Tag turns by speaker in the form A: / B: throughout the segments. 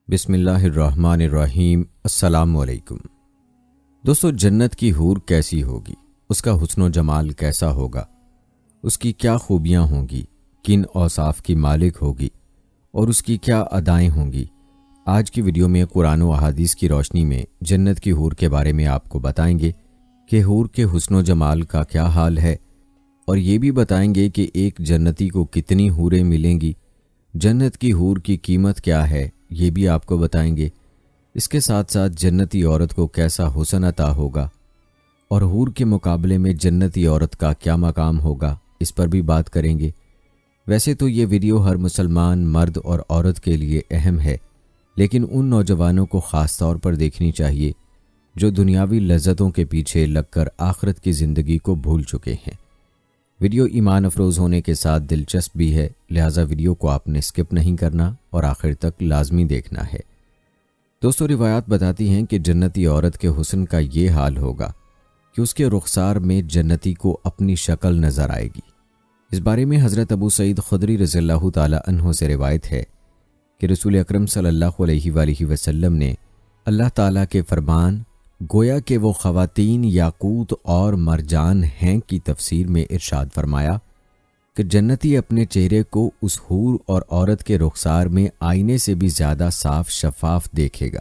A: بسم اللہ الرحمن الرحیم۔ السلام علیکم دوستو، جنت کی حور کیسی ہوگی؟ اس کا حسن و جمال کیسا ہوگا؟ اس کی کیا خوبیاں ہوں گی؟ کن اوصاف کی مالک ہوگی؟ اور اس کی کیا ادائیں ہوں گی؟ آج کی ویڈیو میں قرآن و احادیث کی روشنی میں جنت کی حور کے بارے میں آپ کو بتائیں گے کہ حور کے حسن و جمال کا کیا حال ہے، اور یہ بھی بتائیں گے کہ ایک جنتی کو کتنی حوریں ملیں گی، جنت کی حور کی قیمت کیا ہے یہ بھی آپ کو بتائیں گے۔ اس کے ساتھ ساتھ جنتی عورت کو کیسا حسن عطا ہوگا اور حور کے مقابلے میں جنتی عورت کا کیا مقام ہوگا، اس پر بھی بات کریں گے۔ ویسے تو یہ ویڈیو ہر مسلمان مرد اور عورت کے لیے اہم ہے، لیکن ان نوجوانوں کو خاص طور پر دیکھنی چاہیے جو دنیاوی لذتوں کے پیچھے لگ کر آخرت کی زندگی کو بھول چکے ہیں۔ ویڈیو ایمان افروز ہونے کے ساتھ دلچسپ بھی ہے، لہٰذا ویڈیو کو آپ نے سکپ نہیں کرنا اور آخر تک لازمی دیکھنا ہے۔ دوستو، روایات بتاتی ہیں کہ جنتی عورت کے حسن کا یہ حال ہوگا کہ اس کے رخسار میں جنتی کو اپنی شکل نظر آئے گی۔ اس بارے میں حضرت ابو سعید خدری رضی اللہ تعالی عنہ سے روایت ہے کہ رسول اکرم صلی اللہ علیہ وآلہ وسلم نے اللہ تعالیٰ کے فرمان گویا کہ وہ خواتین یاقوت اور مرجان ہیں کی تفسیر میں ارشاد فرمایا کہ جنتی اپنے چہرے کو اس حور اور عورت کے رخسار میں آئینے سے بھی زیادہ صاف شفاف دیکھے گا،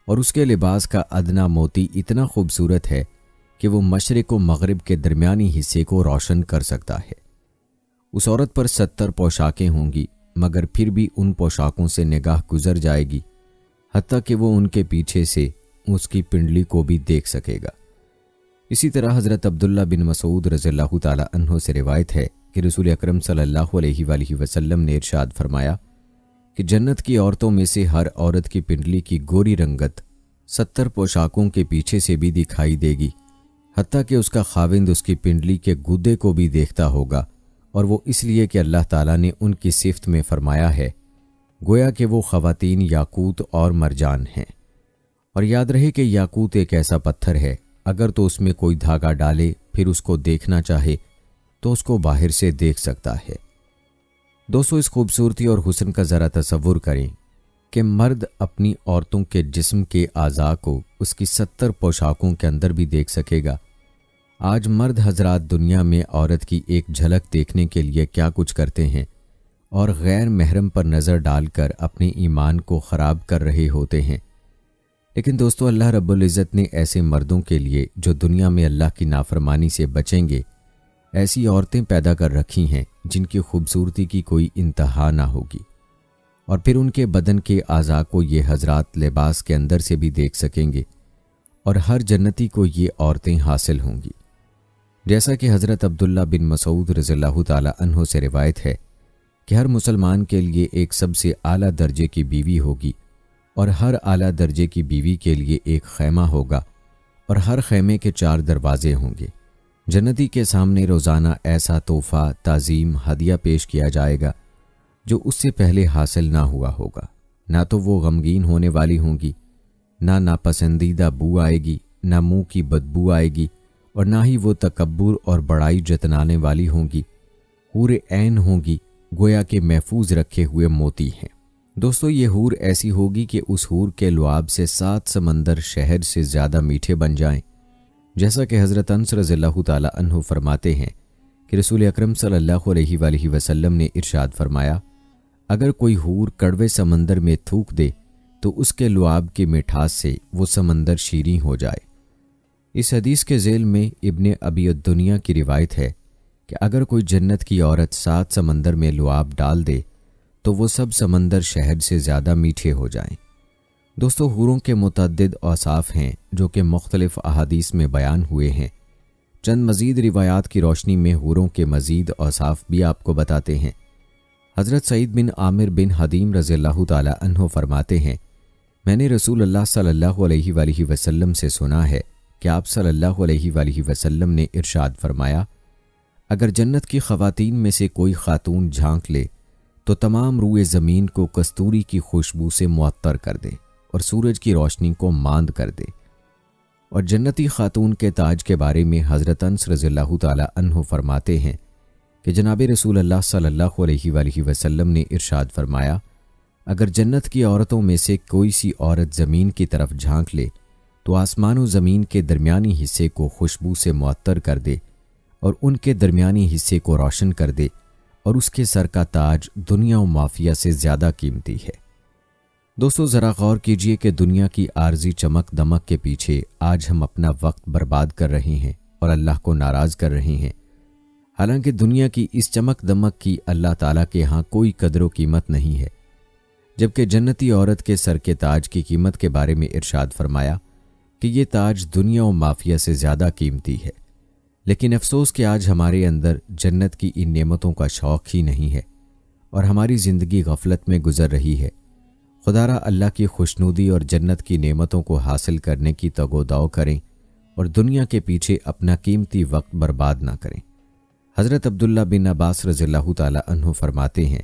A: اور اس کے لباس کا ادنا موتی اتنا خوبصورت ہے کہ وہ مشرق و مغرب کے درمیانی حصے کو روشن کر سکتا ہے۔ اس عورت پر 70 پوشاکیں ہوں گی، مگر پھر بھی ان پوشاکوں سے نگاہ گزر جائے گی، حتیٰ کہ وہ ان کے پیچھے سے اس کی پنڈلی کو بھی دیکھ سکے گا۔ اسی طرح حضرت عبداللہ بن مسعود رضی اللہ تعالی عنہ سے روایت ہے کہ رسول اکرم صلی اللہ علیہ وآلہ وسلم نے ارشاد فرمایا کہ جنت کی عورتوں میں سے ہر عورت کی پنڈلی کی گوری رنگت 70 پوشاکوں کے پیچھے سے بھی دکھائی دے گی، حتیٰ کہ اس کا خاوند اس کی پنڈلی کے گودے کو بھی دیکھتا ہوگا، اور وہ اس لیے کہ اللہ تعالیٰ نے ان کی صفت میں فرمایا ہے گویا کہ وہ خواتین یاقوت اور مرجان ہیں۔ اور یاد رہے کہ یاقوت ایک ایسا پتھر ہے، اگر تو اس میں کوئی دھاگا ڈالے پھر اس کو دیکھنا چاہے تو اس کو باہر سے دیکھ سکتا ہے۔ دوستو، اس خوبصورتی اور حسن کا ذرا تصور کریں کہ مرد اپنی عورتوں کے جسم کے اعضاء کو اس کی 70 پوشاکوں کے اندر بھی دیکھ سکے گا۔ آج مرد حضرات دنیا میں عورت کی ایک جھلک دیکھنے کے لیے کیا کچھ کرتے ہیں، اور غیر محرم پر نظر ڈال کر اپنے ایمان کو خراب کر رہے ہوتے ہیں۔ لیکن دوستو، اللہ رب العزت نے ایسے مردوں کے لیے جو دنیا میں اللہ کی نافرمانی سے بچیں گے ایسی عورتیں پیدا کر رکھی ہیں جن کی خوبصورتی کی کوئی انتہا نہ ہوگی، اور پھر ان کے بدن کے اعضاء کو یہ حضرات لباس کے اندر سے بھی دیکھ سکیں گے، اور ہر جنتی کو یہ عورتیں حاصل ہوں گی۔ جیسا کہ حضرت عبداللہ بن مسعود رضی اللہ تعالی عنہ سے روایت ہے کہ ہر مسلمان کے لیے ایک سب سے اعلیٰ درجے کی بیوی ہوگی، اور ہر اعلیٰ درجے کی بیوی کے لیے ایک خیمہ ہوگا، اور ہر خیمے کے 4 دروازے ہوں گے۔ جنتی کے سامنے روزانہ ایسا تحفہ، تعظیم، ہدیہ پیش کیا جائے گا جو اس سے پہلے حاصل نہ ہوا ہوگا۔ نہ تو وہ غمگین ہونے والی ہوں گی، نہ ناپسندیدہ بو آئے گی، نہ منہ کی بدبو آئے گی، اور نہ ہی وہ تکبر اور بڑائی جتلانے والی ہوں گی۔ حور عین ہوں گی، گویا کہ محفوظ رکھے ہوئے موتی ہیں۔ دوستو، یہ حور ایسی ہوگی کہ اس حور کے لعاب سے 7 سمندر شہد سے زیادہ میٹھے بن جائیں۔ جیسا کہ حضرت انس رضی اللہ تعالی عنہ فرماتے ہیں کہ رسول اکرم صلی اللہ علیہ وآلہ وسلم نے ارشاد فرمایا اگر کوئی حور کڑوے سمندر میں تھوک دے تو اس کے لعاب کی مٹھاس سے وہ سمندر شیریں ہو جائے۔ اس حدیث کے ذیل میں ابن ابی الدنیا کی روایت ہے کہ اگر کوئی جنت کی عورت 7 سمندر میں لعاب ڈال دے تو وہ سب سمندر شہد سے زیادہ میٹھے ہو جائیں۔ دوستو، حوروں کے متعدد اوصاف ہیں جو کہ مختلف احادیث میں بیان ہوئے ہیں۔ چند مزید روایات کی روشنی میں حوروں کے مزید اوصاف بھی آپ کو بتاتے ہیں۔ حضرت سعید بن عامر بن حدیم رضی اللہ تعالی عنہ فرماتے ہیں میں نے رسول اللہ صلی اللہ علیہ وآلہ وسلم سے سنا ہے کہ آپ صلی اللہ علیہ وآلہ وسلم نے ارشاد فرمایا اگر جنت کی خواتین میں سے کوئی خاتون جھانک لے تو تمام روئے زمین کو کستوری کی خوشبو سے معطر کر دے اور سورج کی روشنی کو ماند کر دے۔ اور جنتی خاتون کے تاج کے بارے میں حضرت انس رضی اللہ تعالی عنہ فرماتے ہیں کہ جناب رسول اللہ صلی اللہ علیہ وآلہ وسلم نے ارشاد فرمایا اگر جنت کی عورتوں میں سے کوئی سی عورت زمین کی طرف جھانک لے تو آسمان و زمین کے درمیانی حصے کو خوشبو سے معطر کر دے اور ان کے درمیانی حصے کو روشن کر دے، اور اس کے سر کا تاج دنیا و مافیہ سے زیادہ قیمتی ہے۔ دوستو ذرا غور کیجئے کہ دنیا کی عارضی چمک دمک کے پیچھے آج ہم اپنا وقت برباد کر رہے ہیں اور اللہ کو ناراض کر رہے ہیں، حالانکہ دنیا کی اس چمک دمک کی اللہ تعالیٰ کے ہاں کوئی قدر و قیمت نہیں ہے، جبکہ جنتی عورت کے سر کے تاج کی قیمت کے بارے میں ارشاد فرمایا کہ یہ تاج دنیا و مافیہ سے زیادہ قیمتی ہے۔ لیکن افسوس کہ آج ہمارے اندر جنت کی ان نعمتوں کا شوق ہی نہیں ہے اور ہماری زندگی غفلت میں گزر رہی ہے۔ خدارا اللہ کی خوشنودی اور جنت کی نعمتوں کو حاصل کرنے کی تگ و دو کریں اور دنیا کے پیچھے اپنا قیمتی وقت برباد نہ کریں۔ حضرت عبداللہ بن عباس رضی اللہ تعالی عنہ فرماتے ہیں،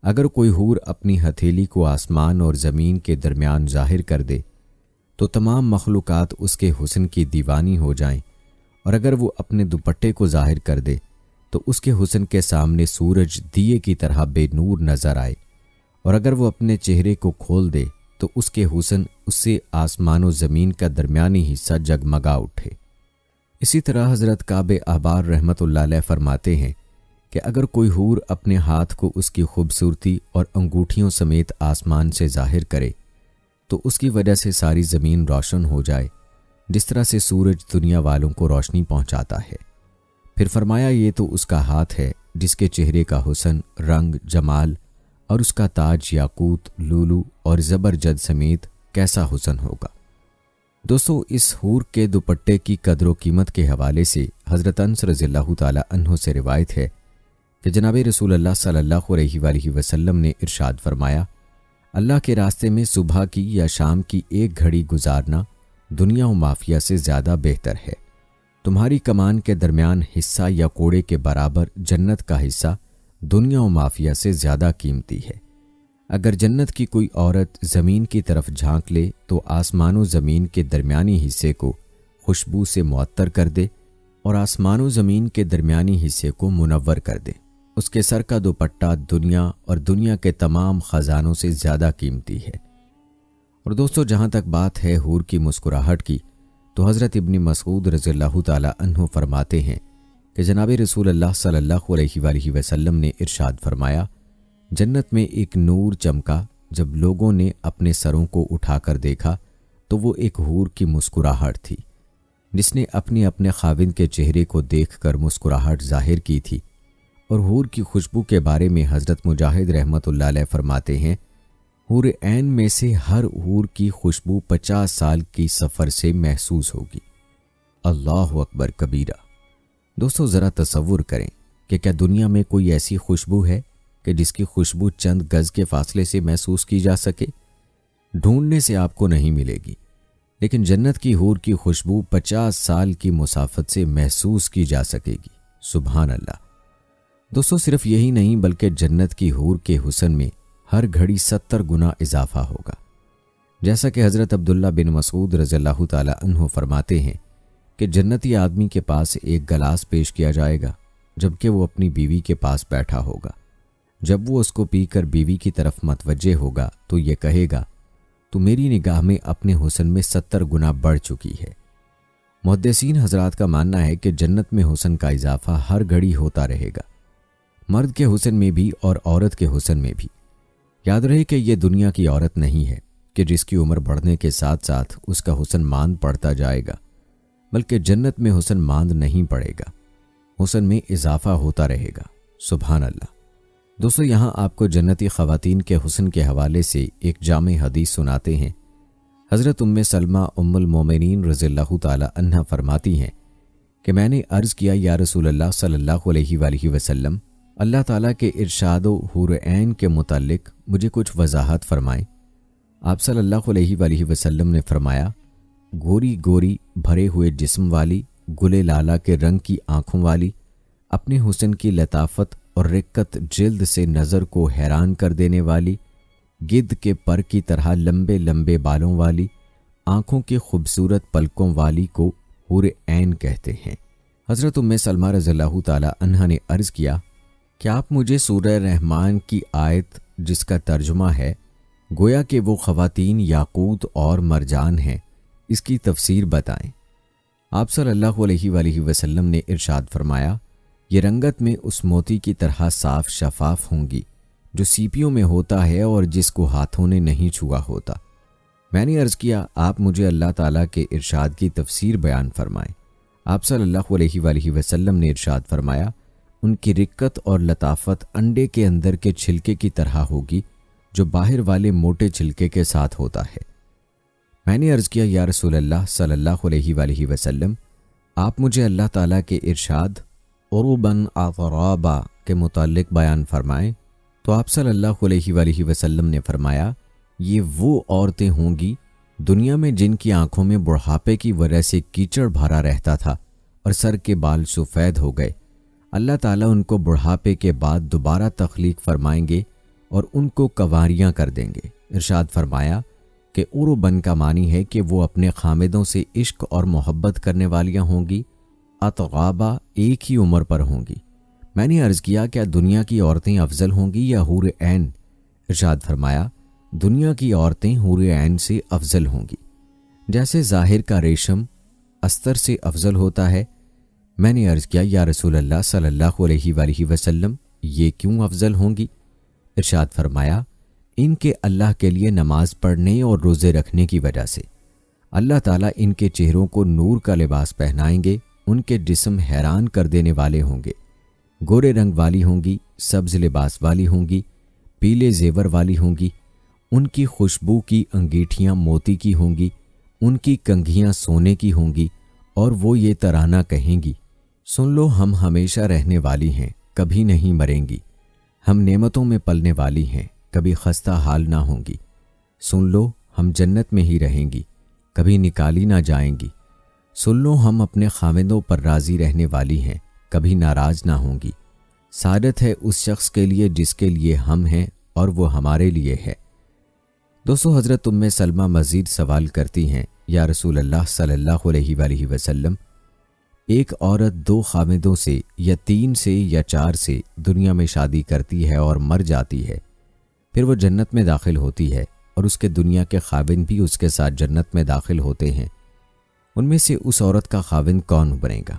A: اگر کوئی حور اپنی ہتھیلی کو آسمان اور زمین کے درمیان ظاہر کر دے تو تمام مخلوقات اس کے حسن کی دیوانی ہو جائیں، اور اگر وہ اپنے دوپٹے کو ظاہر کر دے تو اس کے حسن کے سامنے سورج دیے کی طرح بے نور نظر آئے، اور اگر وہ اپنے چہرے کو کھول دے تو اس کے حسن اس سے آسمان و زمین کا درمیانی حصہ جگمگا اٹھے۔ اسی طرح حضرت کعب احبار رحمۃ اللہ علیہ فرماتے ہیں کہ اگر کوئی حور اپنے ہاتھ کو اس کی خوبصورتی اور انگوٹھیوں سمیت آسمان سے ظاہر کرے تو اس کی وجہ سے ساری زمین روشن ہو جائے، جس طرح سے سورج دنیا والوں کو روشنی پہنچاتا ہے۔ پھر فرمایا یہ تو اس کا ہاتھ ہے جس کے چہرے کا حسن، رنگ، جمال اور اس کا تاج یاقوت، لولو اور زبرجد سمیت کیسا حسن ہوگا۔ دوستو اس حور کے دوپٹے کی قدر و قیمت کے حوالے سے حضرت انس رضی اللہ تعالی عنہ سے روایت ہے کہ جناب رسول اللہ صلی اللہ علیہ وآلہ وسلم نے ارشاد فرمایا، اللہ کے راستے میں صبح کی یا شام کی ایک گھڑی گزارنا دنیا و مافیہ سے زیادہ بہتر ہے۔ تمہاری کمان کے درمیان حصہ یا کوڑے کے برابر جنت کا حصہ دنیا و مافیہ سے زیادہ قیمتی ہے۔ اگر جنت کی کوئی عورت زمین کی طرف جھانک لے تو آسمان و زمین کے درمیانی حصے کو خوشبو سے معطر کر دے اور آسمان و زمین کے درمیانی حصے کو منور کر دے، اس کے سر کا دوپٹہ دنیا اور دنیا کے تمام خزانوں سے زیادہ قیمتی ہے۔ اور دوستو جہاں تک بات ہے حور کی مسکراہٹ کی، تو حضرت ابن مسعود رضی اللہ تعالی عنہ فرماتے ہیں کہ جناب رسول اللہ صلی اللہ علیہ وآلہ وسلم نے ارشاد فرمایا، جنت میں ایک نور چمکا، جب لوگوں نے اپنے سروں کو اٹھا کر دیکھا تو وہ ایک حور کی مسکراہٹ تھی جس نے اپنے خاوند کے چہرے کو دیکھ کر مسکراہٹ ظاہر کی تھی۔ اور حور کی خوشبو کے بارے میں حضرت مجاہد رحمۃ اللہ علیہ فرماتے ہیں، حور عین میں سے ہر حور کی خوشبو 50 سال کی سفر سے محسوس ہوگی۔ اللہ اکبر کبیرہ۔ دوستو ذرا تصور کریں کہ کیا دنیا میں کوئی ایسی خوشبو ہے کہ جس کی خوشبو چند گز کے فاصلے سے محسوس کی جا سکے؟ ڈھونڈنے سے آپ کو نہیں ملے گی، لیکن جنت کی حور کی خوشبو 50 سال کی مسافت سے محسوس کی جا سکے گی۔ سبحان اللہ۔ دوستو صرف یہی نہیں بلکہ جنت کی حور کے حسن میں ہر گھڑی 70 گنا اضافہ ہوگا، جیسا کہ حضرت عبداللہ بن مسعود رضی اللہ تعالی عنہ فرماتے ہیں کہ جنتی آدمی کے پاس ایک گلاس پیش کیا جائے گا جبکہ وہ اپنی بیوی کے پاس بیٹھا ہوگا۔ جب وہ اس کو پی کر بیوی کی طرف متوجہ ہوگا تو یہ کہے گا، تو میری نگاہ میں اپنے حسن میں 70 گنا بڑھ چکی ہے۔ محدثین حضرات کا ماننا ہے کہ جنت میں حسن کا اضافہ ہر گھڑی ہوتا رہے گا، مرد کے حسن میں بھی اور عورت کے حسن میں بھی۔ یاد رہے کہ یہ دنیا کی عورت نہیں ہے کہ جس کی عمر بڑھنے کے ساتھ ساتھ اس کا حسن ماند پڑتا جائے گا، بلکہ جنت میں حسن ماند نہیں پڑے گا، حسن میں اضافہ ہوتا رہے گا۔ سبحان اللہ۔ دوستو یہاں آپ کو جنتی خواتین کے حسن کے حوالے سے ایک جامع حدیث سناتے ہیں۔ حضرت ام سلمہ ام المومنین رضی اللہ تعالی عنہا فرماتی ہیں کہ میں نے عرض کیا، یا رسول اللہ صلی اللہ علیہ وآلہ وسلم، اللہ تعالیٰ کے ارشاد و حور عین کے متعلق مجھے کچھ وضاحت فرمائیں۔ آپ صلی اللہ علیہ وآلہ وسلم نے فرمایا، گوری گوری بھرے ہوئے جسم والی، گلے لالا کے رنگ کی آنکھوں والی، اپنے حسن کی لطافت اور رقت جلد سے نظر کو حیران کر دینے والی، گدھ کے پر کی طرح لمبے لمبے بالوں والی، آنکھوں کے خوبصورت پلکوں والی کو حور عین کہتے ہیں۔ حضرت ام سلمہ رضی اللہ تعالی عنہا نے عرض کیا، کیا آپ مجھے سورہ رحمان کی آیت جس کا ترجمہ ہے گویا کہ وہ خواتین یاقوت اور مرجان ہیں، اس کی تفسیر بتائیں۔ آپ صلی اللہ علیہ وآلہ وسلم نے ارشاد فرمایا، یہ رنگت میں اس موتی کی طرح صاف شفاف ہوں گی جو سیپیوں میں ہوتا ہے اور جس کو ہاتھوں نے نہیں چھوا ہوتا۔ میں نے عرض کیا، آپ مجھے اللہ تعالیٰ کے ارشاد کی تفسیر بیان فرمائیں۔ آپ صلی اللہ علیہ وآلہ وسلم نے ارشاد فرمایا، ان کی رقت اور لطافت انڈے کے اندر کے چھلکے کی طرح ہوگی جو باہر والے موٹے چھلکے کے ساتھ ہوتا ہے۔ میں نے عرض کیا، یا رسول اللہ صلی اللہ علیہ وآلہ وسلم، آپ مجھے اللہ تعالیٰ کے ارشاد عروباً اطرابا کے متعلق بیان فرمائیں۔ تو آپ صلی اللہ علیہ وآلہ وسلم نے فرمایا، یہ وہ عورتیں ہوں گی دنیا میں جن کی آنکھوں میں بڑھاپے کی وجہ سے کیچڑ بھرا رہتا تھا اور سر کے بال سفید ہو گئے۔ اللہ تعالیٰ ان کو بڑھاپے کے بعد دوبارہ تخلیق فرمائیں گے اور ان کو کنواریاں کر دیں گے۔ ارشاد فرمایا کہ عروبن کا معنی ہے کہ وہ اپنے خامدوں سے عشق اور محبت کرنے والیاں ہوں گی، اطغابہ ایک ہی عمر پر ہوں گی۔ میں نے عرض کیا، کیا دنیا کی عورتیں افضل ہوں گی یا حور عین؟ ارشاد فرمایا، دنیا کی عورتیں حور عین سے افضل ہوں گی، جیسے ظاہر کا ریشم استر سے افضل ہوتا ہے۔ میں نے عرض کیا، یا رسول اللہ صلی اللہ علیہ وآلہ وسلم، یہ کیوں افضل ہوں گی؟ ارشاد فرمایا، ان کے اللہ کے لیے نماز پڑھنے اور روزے رکھنے کی وجہ سے اللہ تعالیٰ ان کے چہروں کو نور کا لباس پہنائیں گے، ان کے جسم حیران کر دینے والے ہوں گے، گورے رنگ والی ہوں گی، سبز لباس والی ہوں گی، پیلے زیور والی ہوں گی، ان کی خوشبو کی انگیٹھیاں موتی کی ہوں گی، ان کی کنگھیاں سونے کی ہوں گی، اور وہ یہ ترانہ کہیں گی، سن لو ہم ہمیشہ رہنے والی ہیں، کبھی نہیں مریں گی، ہم نعمتوں میں پلنے والی ہیں، کبھی خستہ حال نہ ہوں گی، سن لو ہم جنت میں ہی رہیں گی، کبھی نکالی نہ جائیں گی، سن لو ہم اپنے خاوندوں پر راضی رہنے والی ہیں، کبھی ناراض نہ ہوں گی۔ سعادت ہے اس شخص کے لیے جس کے لیے ہم ہیں اور وہ ہمارے لیے ہے۔ دوستو، حضرت ام سلمہ مزید سوال کرتی ہیں، یا رسول اللہ صلی اللہ علیہ وآلہ وسلم، ایک عورت 2 خاوندوں سے یا 3 سے یا 4 سے دنیا میں شادی کرتی ہے اور مر جاتی ہے، پھر وہ جنت میں داخل ہوتی ہے اور اس کے دنیا کے خاوند بھی اس کے ساتھ جنت میں داخل ہوتے ہیں، ان میں سے اس عورت کا خاوند کون بنے گا؟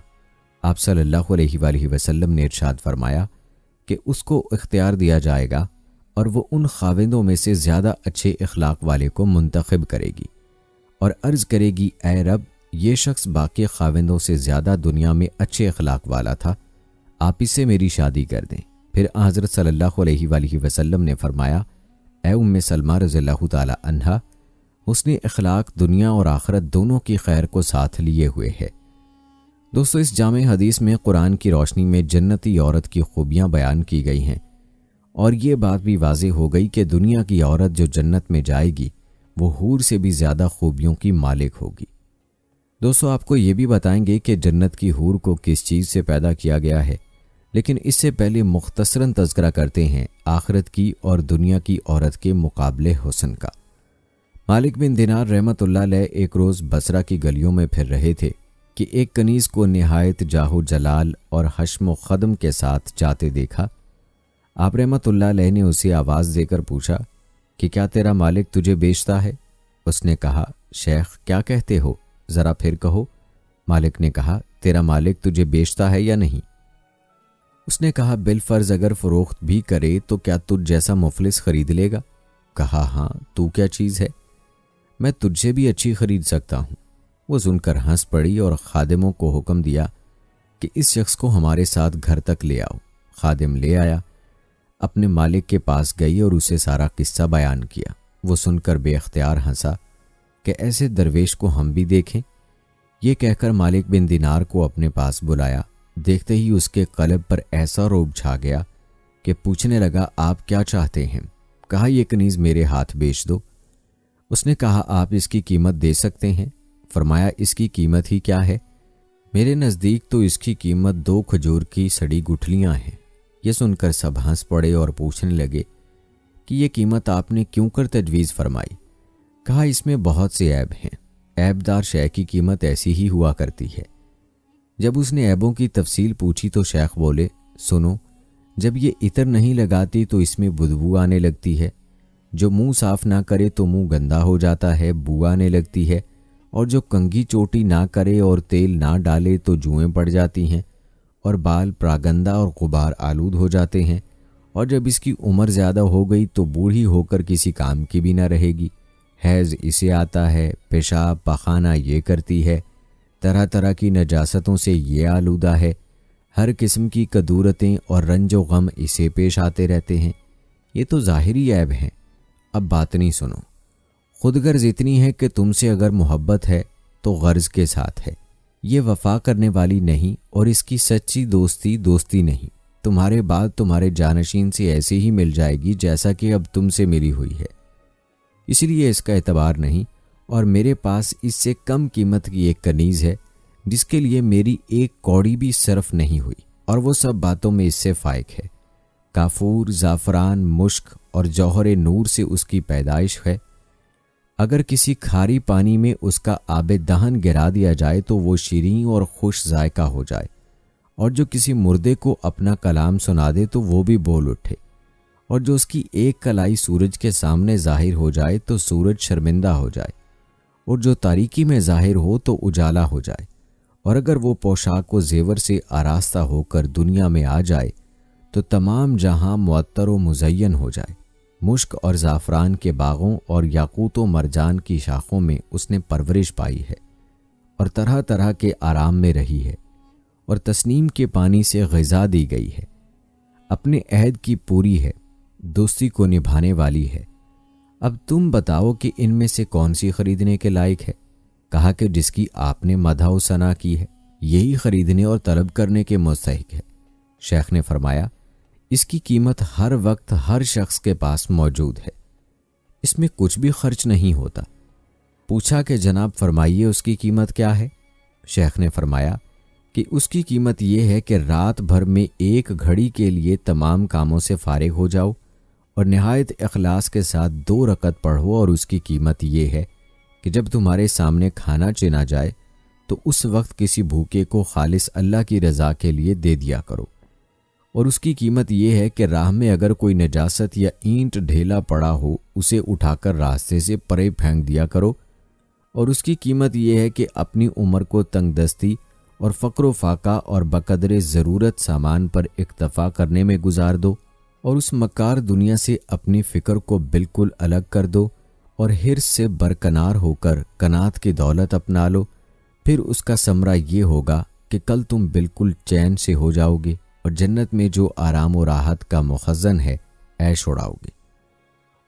A: آپ صلی اللہ علیہ وآلہ وسلم نے ارشاد فرمایا کہ اس کو اختیار دیا جائے گا اور وہ ان خاوندوں میں سے زیادہ اچھے اخلاق والے کو منتخب کرے گی اور عرض کرے گی، اے رب، یہ شخص باقی خاوندوں سے زیادہ دنیا میں اچھے اخلاق والا تھا، آپ اس سے میری شادی کر دیں۔ پھر حضرت صلی اللہ علیہ وآلہ وسلم نے فرمایا، اے ام سلمہ رضی اللہ تعالی عنہا، حسن اخلاق دنیا اور آخرت دونوں کی خیر کو ساتھ لیے ہوئے ہے۔ دوستو، اس جامع حدیث میں قرآن کی روشنی میں جنتی عورت کی خوبیاں بیان کی گئی ہیں، اور یہ بات بھی واضح ہو گئی کہ دنیا کی عورت جو جنت میں جائے گی وہ حور سے بھی زیادہ خوبیوں کی مالک ہوگی۔ دوستو، آپ کو یہ بھی بتائیں گے کہ جنت کی حور کو کس چیز سے پیدا کیا گیا ہے، لیکن اس سے پہلے مختصراً تذکرہ کرتے ہیں آخرت کی اور دنیا کی عورت کے مقابلے حسن کا۔ مالک بن دینار رحمۃ اللہ علیہ ایک روز بصرہ کی گلیوں میں پھر رہے تھے کہ ایک کنیز کو نہایت جاہ و جلال اور حشم و خدم کے ساتھ جاتے دیکھا۔ آپ رحمۃ اللہ علیہ نے اسے آواز دے کر پوچھا کہ کیا تیرا مالک تجھے بیچتا ہے؟ اس نے کہا، شیخ کیا کہتے ہو، ذرا پھر کہو۔ مالک نے کہا، تیرا مالک تجھے بیچتا ہے یا نہیں؟ اس نے کہا، بالفرض اگر فروخت بھی کرے تو کیا تجھ جیسا مفلس خرید لے گا؟ کہا، ہاں، تو کیا چیز ہے، میں تجھ سے بھی اچھی خرید سکتا ہوں۔ وہ سن کر ہنس پڑی اور خادموں کو حکم دیا کہ اس شخص کو ہمارے ساتھ گھر تک لے آؤ۔ خادم لے آیا، اپنے مالک کے پاس گئی اور اسے سارا قصہ بیان کیا۔ وہ سن کر بے اختیار ہنسا کہ ایسے درویش کو ہم بھی دیکھیں۔ یہ کہہ کر مالک بن دینار کو اپنے پاس بلایا۔ دیکھتے ہی اس کے قلب پر ایسا روب چھا گیا کہ پوچھنے لگا، آپ کیا چاہتے ہیں؟ کہا، یہ کنیز میرے ہاتھ بیچ دو۔ اس نے کہا، آپ اس کی قیمت دے سکتے ہیں؟ فرمایا، اس کی قیمت ہی کیا ہے؟ میرے نزدیک تو اس کی قیمت 2 کھجور کی سڑی گٹھلیاں ہیں۔ یہ سن کر سب ہنس پڑے اور پوچھنے لگے کہ یہ قیمت آپ نے کیوں کر تجویز فرمائی؟ کہا، اس میں بہت سے عیب ہیں، عیب دار شے کی قیمت ایسی ہی ہوا کرتی ہے۔ جب اس نے عیبوں کی تفصیل پوچھی تو شیخ بولے، سنو، جب یہ عطر نہیں لگاتی تو اس میں بدبو آنے لگتی ہے، جو منہ صاف نہ کرے تو منہ گندا ہو جاتا ہے، بو آنے لگتی ہے، اور جو کنگھی چوٹی نہ کرے اور تیل نہ ڈالے تو جوئیں پڑ جاتی ہیں اور بال پراگندہ اور غبار آلود ہو جاتے ہیں، اور جب اس کی عمر زیادہ ہو گئی تو بوڑھی ہو کر کسی کام کی بھی نہ رہے گی۔ حیض اسے آتا ہے، پیشاب پخانہ یہ کرتی ہے، طرح طرح کی نجاستوں سے یہ آلودہ ہے، ہر قسم کی کدورتیں اور رنج و غم اسے پیش آتے رہتے ہیں۔ یہ تو ظاہری عیب ہیں، اب باطنی سنو۔ خود غرض اتنی ہے کہ تم سے اگر محبت ہے تو غرض کے ساتھ ہے، یہ وفا کرنے والی نہیں، اور اس کی سچی دوستی دوستی نہیں، تمہارے بعد تمہارے جانشین سے ایسے ہی مل جائے گی جیسا کہ اب تم سے ملی ہوئی ہے، اس لیے اس کا اعتبار نہیں۔ اور میرے پاس اس سے کم قیمت کی ایک کنیز ہے جس کے لیے میری ایک کوڑی بھی صرف نہیں ہوئی، اور وہ سب باتوں میں اس سے فائق ہے۔ کافور، زعفران، مشک اور جوہر نور سے اس کی پیدائش ہے۔ اگر کسی کھاری پانی میں اس کا آب دہن گرا دیا جائے تو وہ شیریں اور خوش ذائقہ ہو جائے، اور جو کسی مردے کو اپنا کلام سنا دے تو وہ بھی بول اٹھے، اور جو اس کی ایک کلائی سورج کے سامنے ظاہر ہو جائے تو سورج شرمندہ ہو جائے، اور جو تاریکی میں ظاہر ہو تو اجالا ہو جائے، اور اگر وہ پوشاک و زیور سے آراستہ ہو کر دنیا میں آ جائے تو تمام جہاں معطر و مزین ہو جائے۔ مشک اور زعفران کے باغوں اور یاقوت و مرجان کی شاخوں میں اس نے پرورش پائی ہے، اور طرح طرح کے آرام میں رہی ہے، اور تسنیم کے پانی سے غذا دی گئی ہے، اپنے عہد کی پوری ہے، دوستی کو نبھانے والی ہے۔ اب تم بتاؤ کہ ان میں سے کون سی خریدنے کے لائق ہے؟ کہا کہ جس کی آپ نے مدح و ثنا کی ہے، یہی خریدنے اور طلب کرنے کے مستحق ہے۔ شیخ نے فرمایا، اس کی قیمت ہر وقت ہر شخص کے پاس موجود ہے، اس میں کچھ بھی خرچ نہیں ہوتا۔ پوچھا کہ جناب فرمائیے اس کی قیمت کیا ہے؟ شیخ نے فرمایا کہ اس کی قیمت یہ ہے کہ رات بھر میں ایک گھڑی کے لیے تمام کاموں سے فارغ ہو جاؤ اور نہایت اخلاص کے ساتھ 2 رکعت پڑھو، اور اس کی قیمت یہ ہے کہ جب تمہارے سامنے کھانا چنا جائے تو اس وقت کسی بھوکے کو خالص اللہ کی رضا کے لیے دے دیا کرو، اور اس کی قیمت یہ ہے کہ راہ میں اگر کوئی نجاست یا اینٹ ڈھیلا پڑا ہو اسے اٹھا کر راستے سے پرے پھینک دیا کرو، اور اس کی قیمت یہ ہے کہ اپنی عمر کو تنگ دستی اور فقر و فاقہ اور بقدر ضرورت سامان پر اکتفا کرنے میں گزار دو، اور اس مکار دنیا سے اپنی فکر کو بالکل الگ کر دو، اور حرص سے برکنار ہو کر قناعت کی دولت اپنا لو۔ پھر اس کا ثمرہ یہ ہوگا کہ کل تم بالکل چین سے ہو جاؤ گے، اور جنت میں جو آرام و راحت کا مخزن ہے عیش اڑاؤ گے۔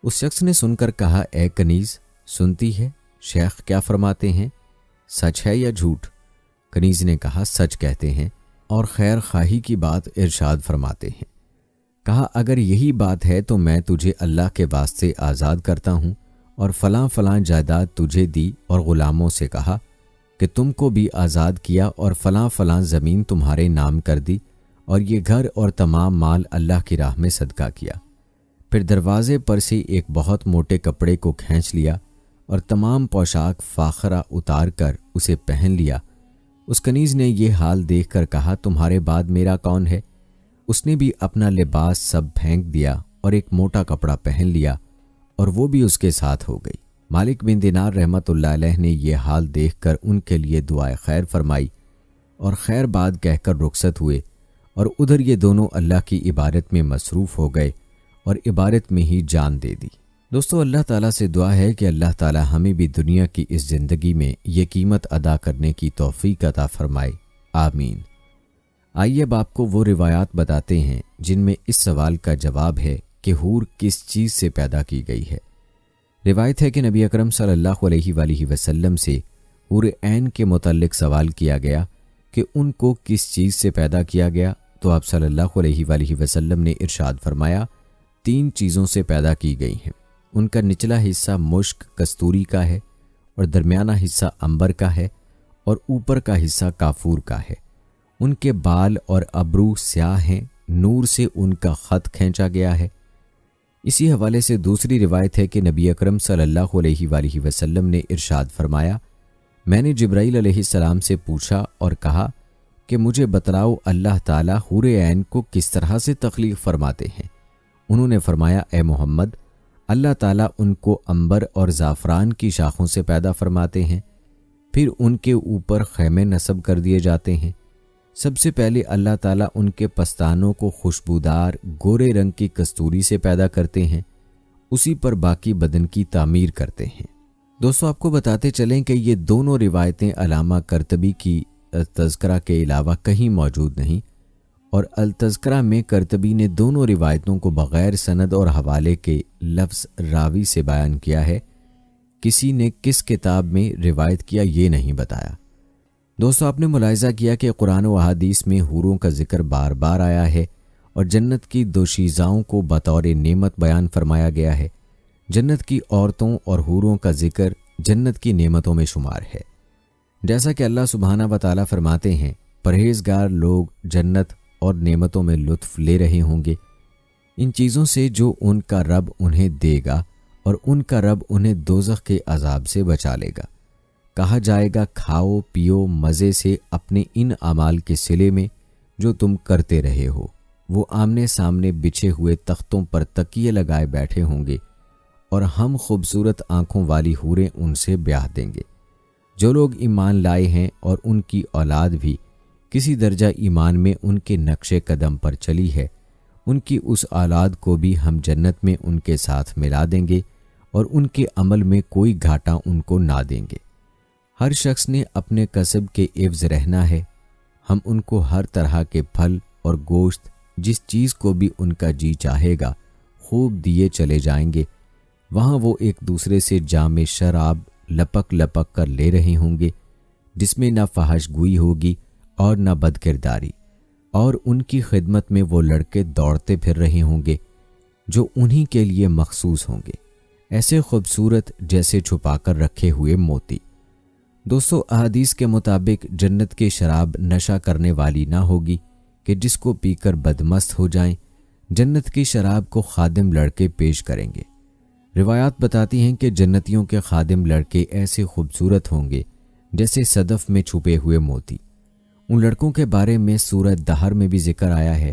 A: اس شخص نے سن کر کہا، اے کنیز، سنتی ہے شیخ کیا فرماتے ہیں، سچ ہے یا جھوٹ؟ کنیز نے کہا، سچ کہتے ہیں، اور خیر خواہی کی بات ارشاد فرماتے ہیں۔ کہا، اگر یہی بات ہے تو میں تجھے اللہ کے واسطے آزاد کرتا ہوں، اور فلاں فلاں جائیداد تجھے دی، اور غلاموں سے کہا کہ تم کو بھی آزاد کیا، اور فلاں فلاں زمین تمہارے نام کر دی، اور یہ گھر اور تمام مال اللہ کی راہ میں صدقہ کیا۔ پھر دروازے پر سے ایک بہت موٹے کپڑے کو کھینچ لیا اور تمام پوشاک فاخرہ اتار کر اسے پہن لیا۔ اس کنیز نے یہ حال دیکھ کر کہا، تمہارے بعد میرا کون ہے؟ اس نے بھی اپنا لباس سب پھینک دیا اور ایک موٹا کپڑا پہن لیا، اور وہ بھی اس کے ساتھ ہو گئی۔ مالک بن دینار رحمت اللہ علیہ نے یہ حال دیکھ کر ان کے لیے دعائے خیر فرمائی اور خیر باد کہہ کر رخصت ہوئے، اور ادھر یہ دونوں اللہ کی عبادت میں مصروف ہو گئے اور عبادت میں ہی جان دے دی۔ دوستو، اللہ تعالیٰ سے دعا ہے کہ اللہ تعالیٰ ہمیں بھی دنیا کی اس زندگی میں یہ قیمت ادا کرنے کی توفیق عطا فرمائے، آمین۔ آئیے اب آپ کو وہ روایات بتاتے ہیں جن میں اس سوال کا جواب ہے کہ حور کس چیز سے پیدا کی گئی ہے۔ روایت ہے کہ نبی اکرم صلی اللہ علیہ وآلہ وسلم سے حور عین کے متعلق سوال کیا گیا کہ ان کو کس چیز سے پیدا کیا گیا، تو آپ صلی اللہ علیہ وآلہ وسلم نے ارشاد فرمایا، 3 چیزوں سے پیدا کی گئی ہیں۔ ان کا نچلا حصہ مشک کستوری کا ہے، اور درمیانہ حصہ عنبر کا ہے، اور اوپر کا حصہ کافور کا ہے۔ ان کے بال اور ابرو سیاہ ہیں، نور سے ان کا خط کھینچا گیا ہے۔ اسی حوالے سے دوسری روایت ہے کہ نبی اکرم صلی اللہ علیہ وآلہ وسلم نے ارشاد فرمایا، میں نے جبرائیل علیہ السلام سے پوچھا اور کہا کہ مجھے بتلاؤ اللہ تعالیٰ حور عین کو کس طرح سے تخلیق فرماتے ہیں۔ انہوں نے فرمایا، اے محمد، اللہ تعالیٰ ان کو عنبر اور زعفران کی شاخوں سے پیدا فرماتے ہیں، پھر ان کے اوپر خیمے نصب کر دیے جاتے ہیں۔ سب سے پہلے اللہ تعالیٰ ان کے پستانوں کو خوشبودار گورے رنگ کی کستوری سے پیدا کرتے ہیں، اسی پر باقی بدن کی تعمیر کرتے ہیں۔ دوستو، آپ کو بتاتے چلیں کہ یہ دونوں روایتیں علامہ قرطبی کی تذکرہ کے علاوہ کہیں موجود نہیں، اور التذکرہ میں قرطبی نے دونوں روایتوں کو بغیر سند اور حوالے کے لفظ راوی سے بیان کیا ہے۔ کسی نے کس کتاب میں روایت کیا یہ نہیں بتایا۔ دوستو، آپ نے ملاحظہ کیا کہ قرآن و احادیث میں حوروں کا ذکر بار بار آیا ہے اور جنت کی دوشیزاؤں کو بطور نعمت بیان فرمایا گیا ہے۔ جنت کی عورتوں اور حوروں کا ذکر جنت کی نعمتوں میں شمار ہے۔ جیسا کہ اللہ سبحانہ و تعالیٰ فرماتے ہیں، پرہیزگار لوگ جنت اور نعمتوں میں لطف لے رہے ہوں گے، ان چیزوں سے جو ان کا رب انہیں دے گا، اور ان کا رب انہیں دوزخ کے عذاب سے بچا لے گا۔ کہا جائے گا، کھاؤ پیو مزے سے اپنے ان اعمال کے صلے میں جو تم کرتے رہے ہو۔ وہ آمنے سامنے بچھے ہوئے تختوں پر تکیے لگائے بیٹھے ہوں گے، اور ہم خوبصورت آنکھوں والی حوریں ان سے بیاہ دیں گے۔ جو لوگ ایمان لائے ہیں اور ان کی اولاد بھی کسی درجہ ایمان میں ان کے نقش قدم پر چلی ہے، ان کی اس اولاد کو بھی ہم جنت میں ان کے ساتھ ملا دیں گے، اور ان کے عمل میں کوئی گھاٹا ان کو نہ دیں گے۔ ہر شخص نے اپنے کسب کے عوض رہنا ہے۔ ہم ان کو ہر طرح کے پھل اور گوشت، جس چیز کو بھی ان کا جی چاہے گا، خوب دیے چلے جائیں گے۔ وہاں وہ ایک دوسرے سے جام شراب لپک لپک کر لے رہے ہوں گے، جس میں نہ فحش گوئی ہوگی اور نہ بد کرداری، اور ان کی خدمت میں وہ لڑکے دوڑتے پھر رہے ہوں گے جو انہی کے لیے مخصوص ہوں گے، ایسے خوبصورت جیسے چھپا کر رکھے ہوئے موتی۔ دوستو، احادیث کے مطابق جنت کی شراب نشہ کرنے والی نہ ہوگی کہ جس کو پی کر بدمست ہو جائیں۔ جنت کی شراب کو خادم لڑکے پیش کریں گے۔ روایات بتاتی ہیں کہ جنتیوں کے خادم لڑکے ایسے خوبصورت ہوں گے جیسے صدف میں چھپے ہوئے موتی۔ ان لڑکوں کے بارے میں سورہ دہر میں بھی ذکر آیا ہے۔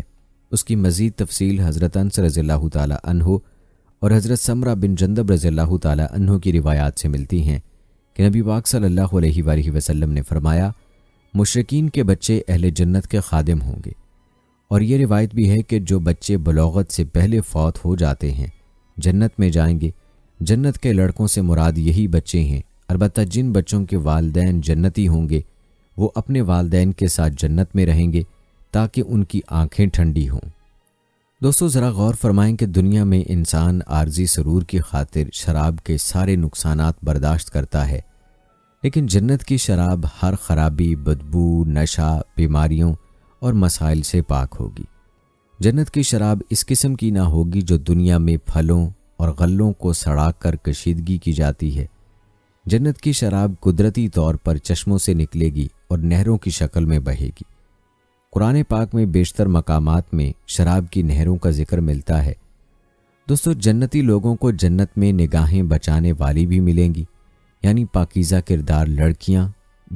A: اس کی مزید تفصیل حضرت انس رضی اللہ تعالی عنہ اور حضرت سمرہ بن جندب رضی اللہ تعالی عنہ کی روایات سے ملتی ہیں کہ نبی پاک صلی اللہ علیہ وآلہ وسلم نے فرمایا، مشرکین کے بچے اہل جنت کے خادم ہوں گے۔ اور یہ روایت بھی ہے کہ جو بچے بلوغت سے پہلے فوت ہو جاتے ہیں جنت میں جائیں گے۔ جنت کے لڑکوں سے مراد یہی بچے ہیں، البتہ جن بچوں کے والدین جنتی ہوں گے وہ اپنے والدین کے ساتھ جنت میں رہیں گے تاکہ ان کی آنکھیں ٹھنڈی ہوں۔ دوستو، ذرا غور فرمائیں کہ دنیا میں انسان عارضی سرور کی خاطر شراب کے سارے نقصانات برداشت کرتا ہے، لیکن جنت کی شراب ہر خرابی، بدبو، نشہ، بیماریوں اور مسائل سے پاک ہوگی۔ جنت کی شراب اس قسم کی نہ ہوگی جو دنیا میں پھلوں اور غلوں کو سڑا کر کشیدگی کی جاتی ہے۔ جنت کی شراب قدرتی طور پر چشموں سے نکلے گی اور نہروں کی شکل میں بہے گی۔ قرآن پاک میں بیشتر مقامات میں شراب کی نہروں کا ذکر ملتا ہے۔ دوستو، جنتی لوگوں کو جنت میں نگاہیں بچانے والی بھی ملیں گی، یعنی پاکیزہ کردار لڑکیاں۔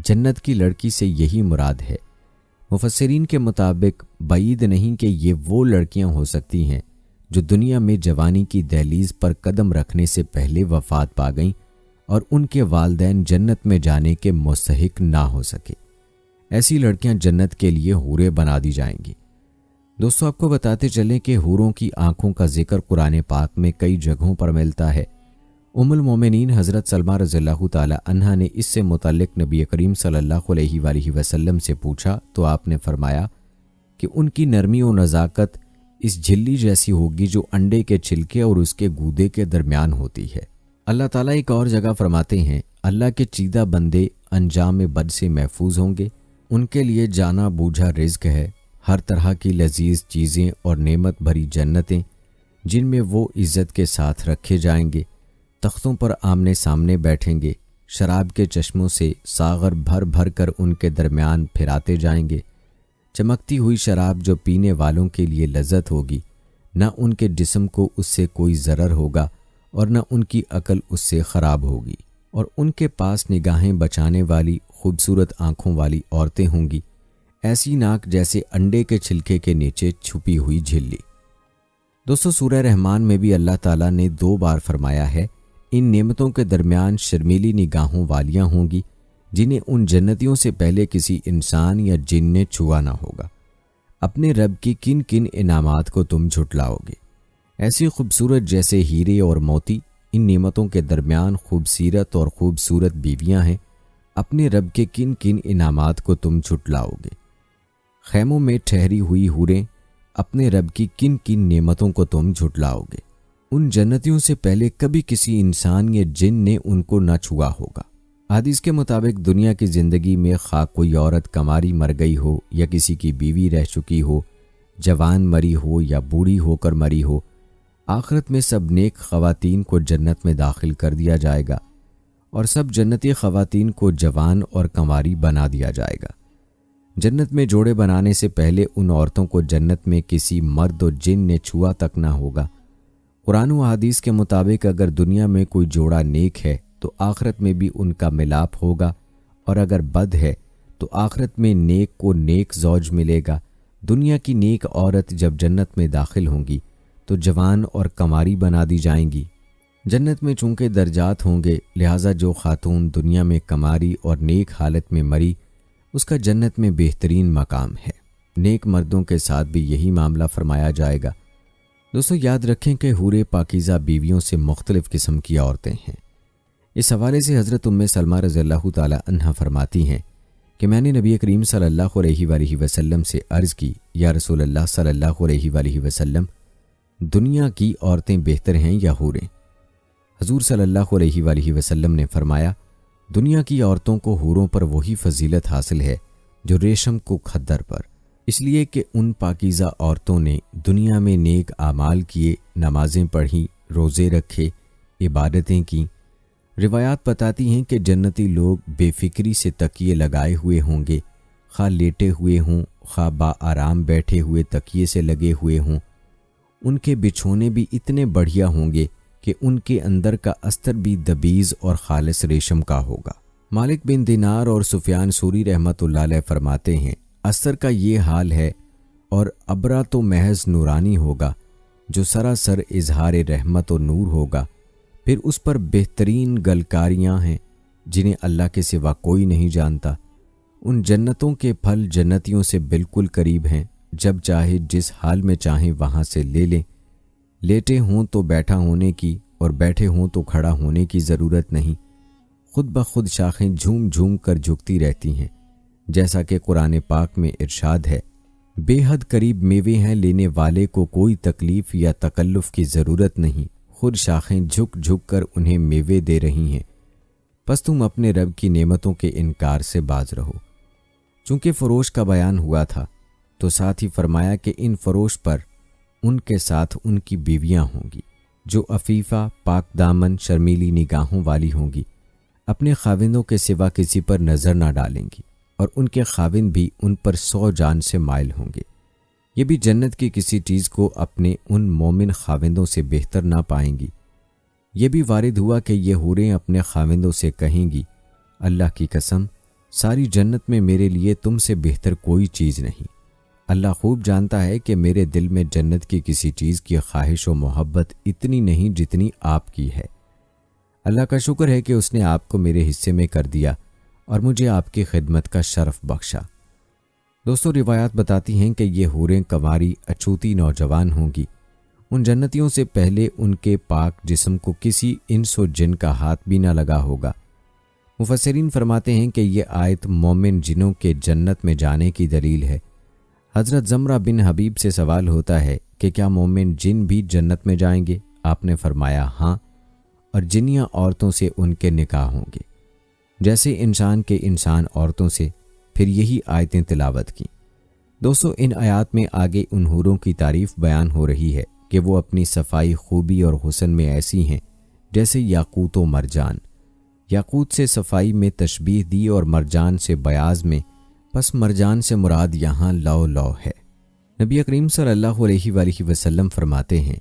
A: جنت کی لڑکی سے یہی مراد ہے۔ مفسرین کے مطابق بعید نہیں کہ یہ وہ لڑکیاں ہو سکتی ہیں جو دنیا میں جوانی کی دہلیز پر قدم رکھنے سے پہلے وفات پا گئیں اور ان کے والدین جنت میں جانے کے مستحق نہ ہو سکے۔ ایسی لڑکیاں جنت کے لیے حوریں بنا دی جائیں گی۔ دوستو، آپ کو بتاتے چلیں کہ حوروں کی آنکھوں کا ذکر قرآن پاک میں کئی جگہوں پر ملتا ہے۔ ام المومنین حضرت سلمہ رضی اللہ تعالی عنہا نے اس سے متعلق نبی کریم صلی اللہ علیہ وآلہ وسلم سے پوچھا تو آپ نے فرمایا کہ ان کی نرمی و نزاکت اس جھلی جیسی ہوگی جو انڈے کے چھلکے اور اس کے گودے کے درمیان ہوتی ہے۔ اللہ تعالیٰ ایک اور جگہ فرماتے ہیں، اللہ کے چیدہ بندے انجام بد سے محفوظ ہوں گے، ان کے لیے جانا بوجھا رزق ہے، ہر طرح کی لذیذ چیزیں اور نعمت بھری جنتیں جن میں وہ عزت کے ساتھ رکھے جائیں گے، تختوں پر آمنے سامنے بیٹھیں گے، شراب کے چشموں سے ساغر بھر بھر کر ان کے درمیان پھراتے جائیں گے۔ چمکتی ہوئی شراب جو پینے والوں کے لیے لذت ہوگی، نہ ان کے جسم کو اس سے کوئی ضرر ہوگا اور نہ ان کی عقل اس سے خراب ہوگی، اور ان کے پاس نگاہیں بچانے والی خوبصورت آنکھوں والی عورتیں ہوں گی، ایسی ناک جیسے انڈے کے چھلکے کے نیچے چھپی ہوئی جھلی۔ دوستو سورہ رحمان میں بھی اللہ تعالیٰ نے 2 بار فرمایا ہے، ان نعمتوں کے درمیان شرمیلی نگاہوں والیاں ہوں گی جنہیں ان جنتیوں سے پہلے کسی انسان یا جن نے چھوا نہ ہوگا۔ اپنے رب کی کن کن انعامات کو تم جھٹلاؤ گے؟ ایسی خوبصورت جیسے ہیرے اور موتی، ان نعمتوں کے درمیان خوبصورت اور خوبصورت بیویاں ہیں، اپنے رب کے کن کن انعامات کو تم جھٹلاؤ گے؟ خیموں میں ٹھہری ہوئی حوریں، اپنے رب کی کن کن نعمتوں کو تم جھٹلاؤ گے؟ ان جنتیوں سے پہلے کبھی کسی انسان یا جن نے ان کو نہ چھوا ہوگا۔ حدیث کے مطابق دنیا کی زندگی میں خواہ کوئی عورت کماری مر گئی ہو یا کسی کی بیوی رہ چکی ہو، جوان مری ہو یا بوڑھی ہو کر مری ہو، آخرت میں سب نیک خواتین کو جنت میں داخل کر دیا جائے گا اور سب جنتی خواتین کو جوان اور کنواری بنا دیا جائے گا۔ جنت میں جوڑے بنانے سے پہلے ان عورتوں کو جنت میں کسی مرد و جن نے چھوا تک نہ ہوگا۔ قرآن و حدیث کے مطابق اگر دنیا میں کوئی جوڑا نیک ہے تو آخرت میں بھی ان کا ملاپ ہوگا، اور اگر بد ہے تو آخرت میں نیک کو نیک زوج ملے گا۔ دنیا کی نیک عورت جب جنت میں داخل ہوں گی تو جوان اور کنواری بنا دی جائیں گی۔ جنت میں چونکہ درجات ہوں گے، لہٰذا جو خاتون دنیا میں کنواری اور نیک حالت میں مری، اس کا جنت میں بہترین مقام ہے۔ نیک مردوں کے ساتھ بھی یہی معاملہ فرمایا جائے گا۔ دوستو یاد رکھیں کہ حوریں پاکیزہ بیویوں سے مختلف قسم کی عورتیں ہیں۔ اس حوالے سے حضرت ام سلمہ رضی اللہ تعالی عنہا فرماتی ہیں کہ میں نے نبی کریم صلی اللہ علیہ وآلہ وسلم سے عرض کی، یا رسول اللہ صلی اللہ علیہ وآلہ وسلم، دنیا کی عورتیں بہتر ہیں یا حوریں؟ حضور صلی اللہ علیہ وآلہ وسلم نے فرمایا، دنیا کی عورتوں کو حوروں پر وہی فضیلت حاصل ہے جو ریشم کو کھدر پر، اس لیے کہ ان پاکیزہ عورتوں نے دنیا میں نیک اعمال کیے، نمازیں پڑھیں، روزے رکھے، عبادتیں کیں۔ روایات بتاتی ہیں کہ جنتی لوگ بے فکری سے تکیے لگائے ہوئے ہوں گے، خواہ لیٹے ہوئے ہوں، خواہ با آرام بیٹھے ہوئے تکیے سے لگے ہوئے ہوں۔ ان کے بچھونے بھی اتنے بڑھیا ہوں گے کہ ان کے اندر کا استر بھی دبیز اور خالص ریشم کا ہوگا۔ مالک بن دینار اور سفیان ثوری رحمۃ اللہ علیہ فرماتے ہیں، استر کا یہ حال ہے اور ابرا تو محض نورانی ہوگا، جو سراسر اظہار رحمت و نور ہوگا، پھر اس پر بہترین گلکاریاں ہیں جنہیں اللہ کے سوا کوئی نہیں جانتا۔ ان جنتوں کے پھل جنتیوں سے بالکل قریب ہیں، جب چاہے جس حال میں چاہیں وہاں سے لے لیں۔ لیٹے ہوں تو بیٹھا ہونے کی اور بیٹھے ہوں تو کھڑا ہونے کی ضرورت نہیں، خود بخود شاخیں جھوم جھوم کر جھکتی رہتی ہیں، جیسا کہ قرآن پاک میں ارشاد ہے، بے حد قریب میوے ہیں، لینے والے کو کوئی تکلیف یا تکلف کی ضرورت نہیں، خود شاخیں جھک جھک کر انہیں میوے دے رہی ہیں۔ پس تم اپنے رب کی نعمتوں کے انکار سے باز رہو۔ چونکہ فروش کا بیان ہوا تھا تو ساتھ ہی فرمایا کہ ان فروش پر ان کے ساتھ ان کی بیویاں ہوں گی، جو عفیفہ، پاک دامن، شرمیلی نگاہوں والی ہوں گی، اپنے خاوندوں کے سوا کسی پر نظر نہ ڈالیں گی، اور ان کے خاوند بھی ان پر 100 جان سے مائل ہوں گے۔ یہ بھی جنت کی کسی چیز کو اپنے ان مومن خاوندوں سے بہتر نہ پائیں گی۔ یہ بھی وارد ہوا کہ یہ حوریں اپنے خاوندوں سے کہیں گی، اللہ کی قسم، ساری جنت میں میرے لیے تم سے بہتر کوئی چیز نہیں۔ اللہ خوب جانتا ہے کہ میرے دل میں جنت کی کسی چیز کی خواہش و محبت اتنی نہیں جتنی آپ کی ہے۔ اللہ کا شکر ہے کہ اس نے آپ کو میرے حصے میں کر دیا اور مجھے آپ کی خدمت کا شرف بخشا۔ دوستو روایات بتاتی ہیں کہ یہ حوریں کنواری اچھوتی نوجوان ہوں گی۔ ان جنتیوں سے پہلے ان کے پاک جسم کو کسی انس و جن کا ہاتھ بھی نہ لگا ہوگا۔ مفسرین فرماتے ہیں کہ یہ آیت مومن جنوں کے جنت میں جانے کی دلیل ہے۔ حضرت زمرہ بن حبیب سے سوال ہوتا ہے کہ کیا مومن جن بھی جنت میں جائیں گے؟ آپ نے فرمایا ہاں، اور جنیاں عورتوں سے ان کے نکاح ہوں گے، جیسے انسان کے انسان عورتوں سے۔ پھر یہی آیتیں تلاوت کی۔ دوستو ان آیات میں آگے ان حوروں کی تعریف بیان ہو رہی ہے کہ وہ اپنی صفائی، خوبی اور حسن میں ایسی ہیں جیسے یاقوت و مرجان۔ یاقوت سے صفائی میں تشبیہ دی اور مرجان سے بیاض میں، پس مرجان سے مراد یہاں لو لو ہے۔ نبی کریم صلی اللہ علیہ وآلہ وسلم فرماتے ہیں،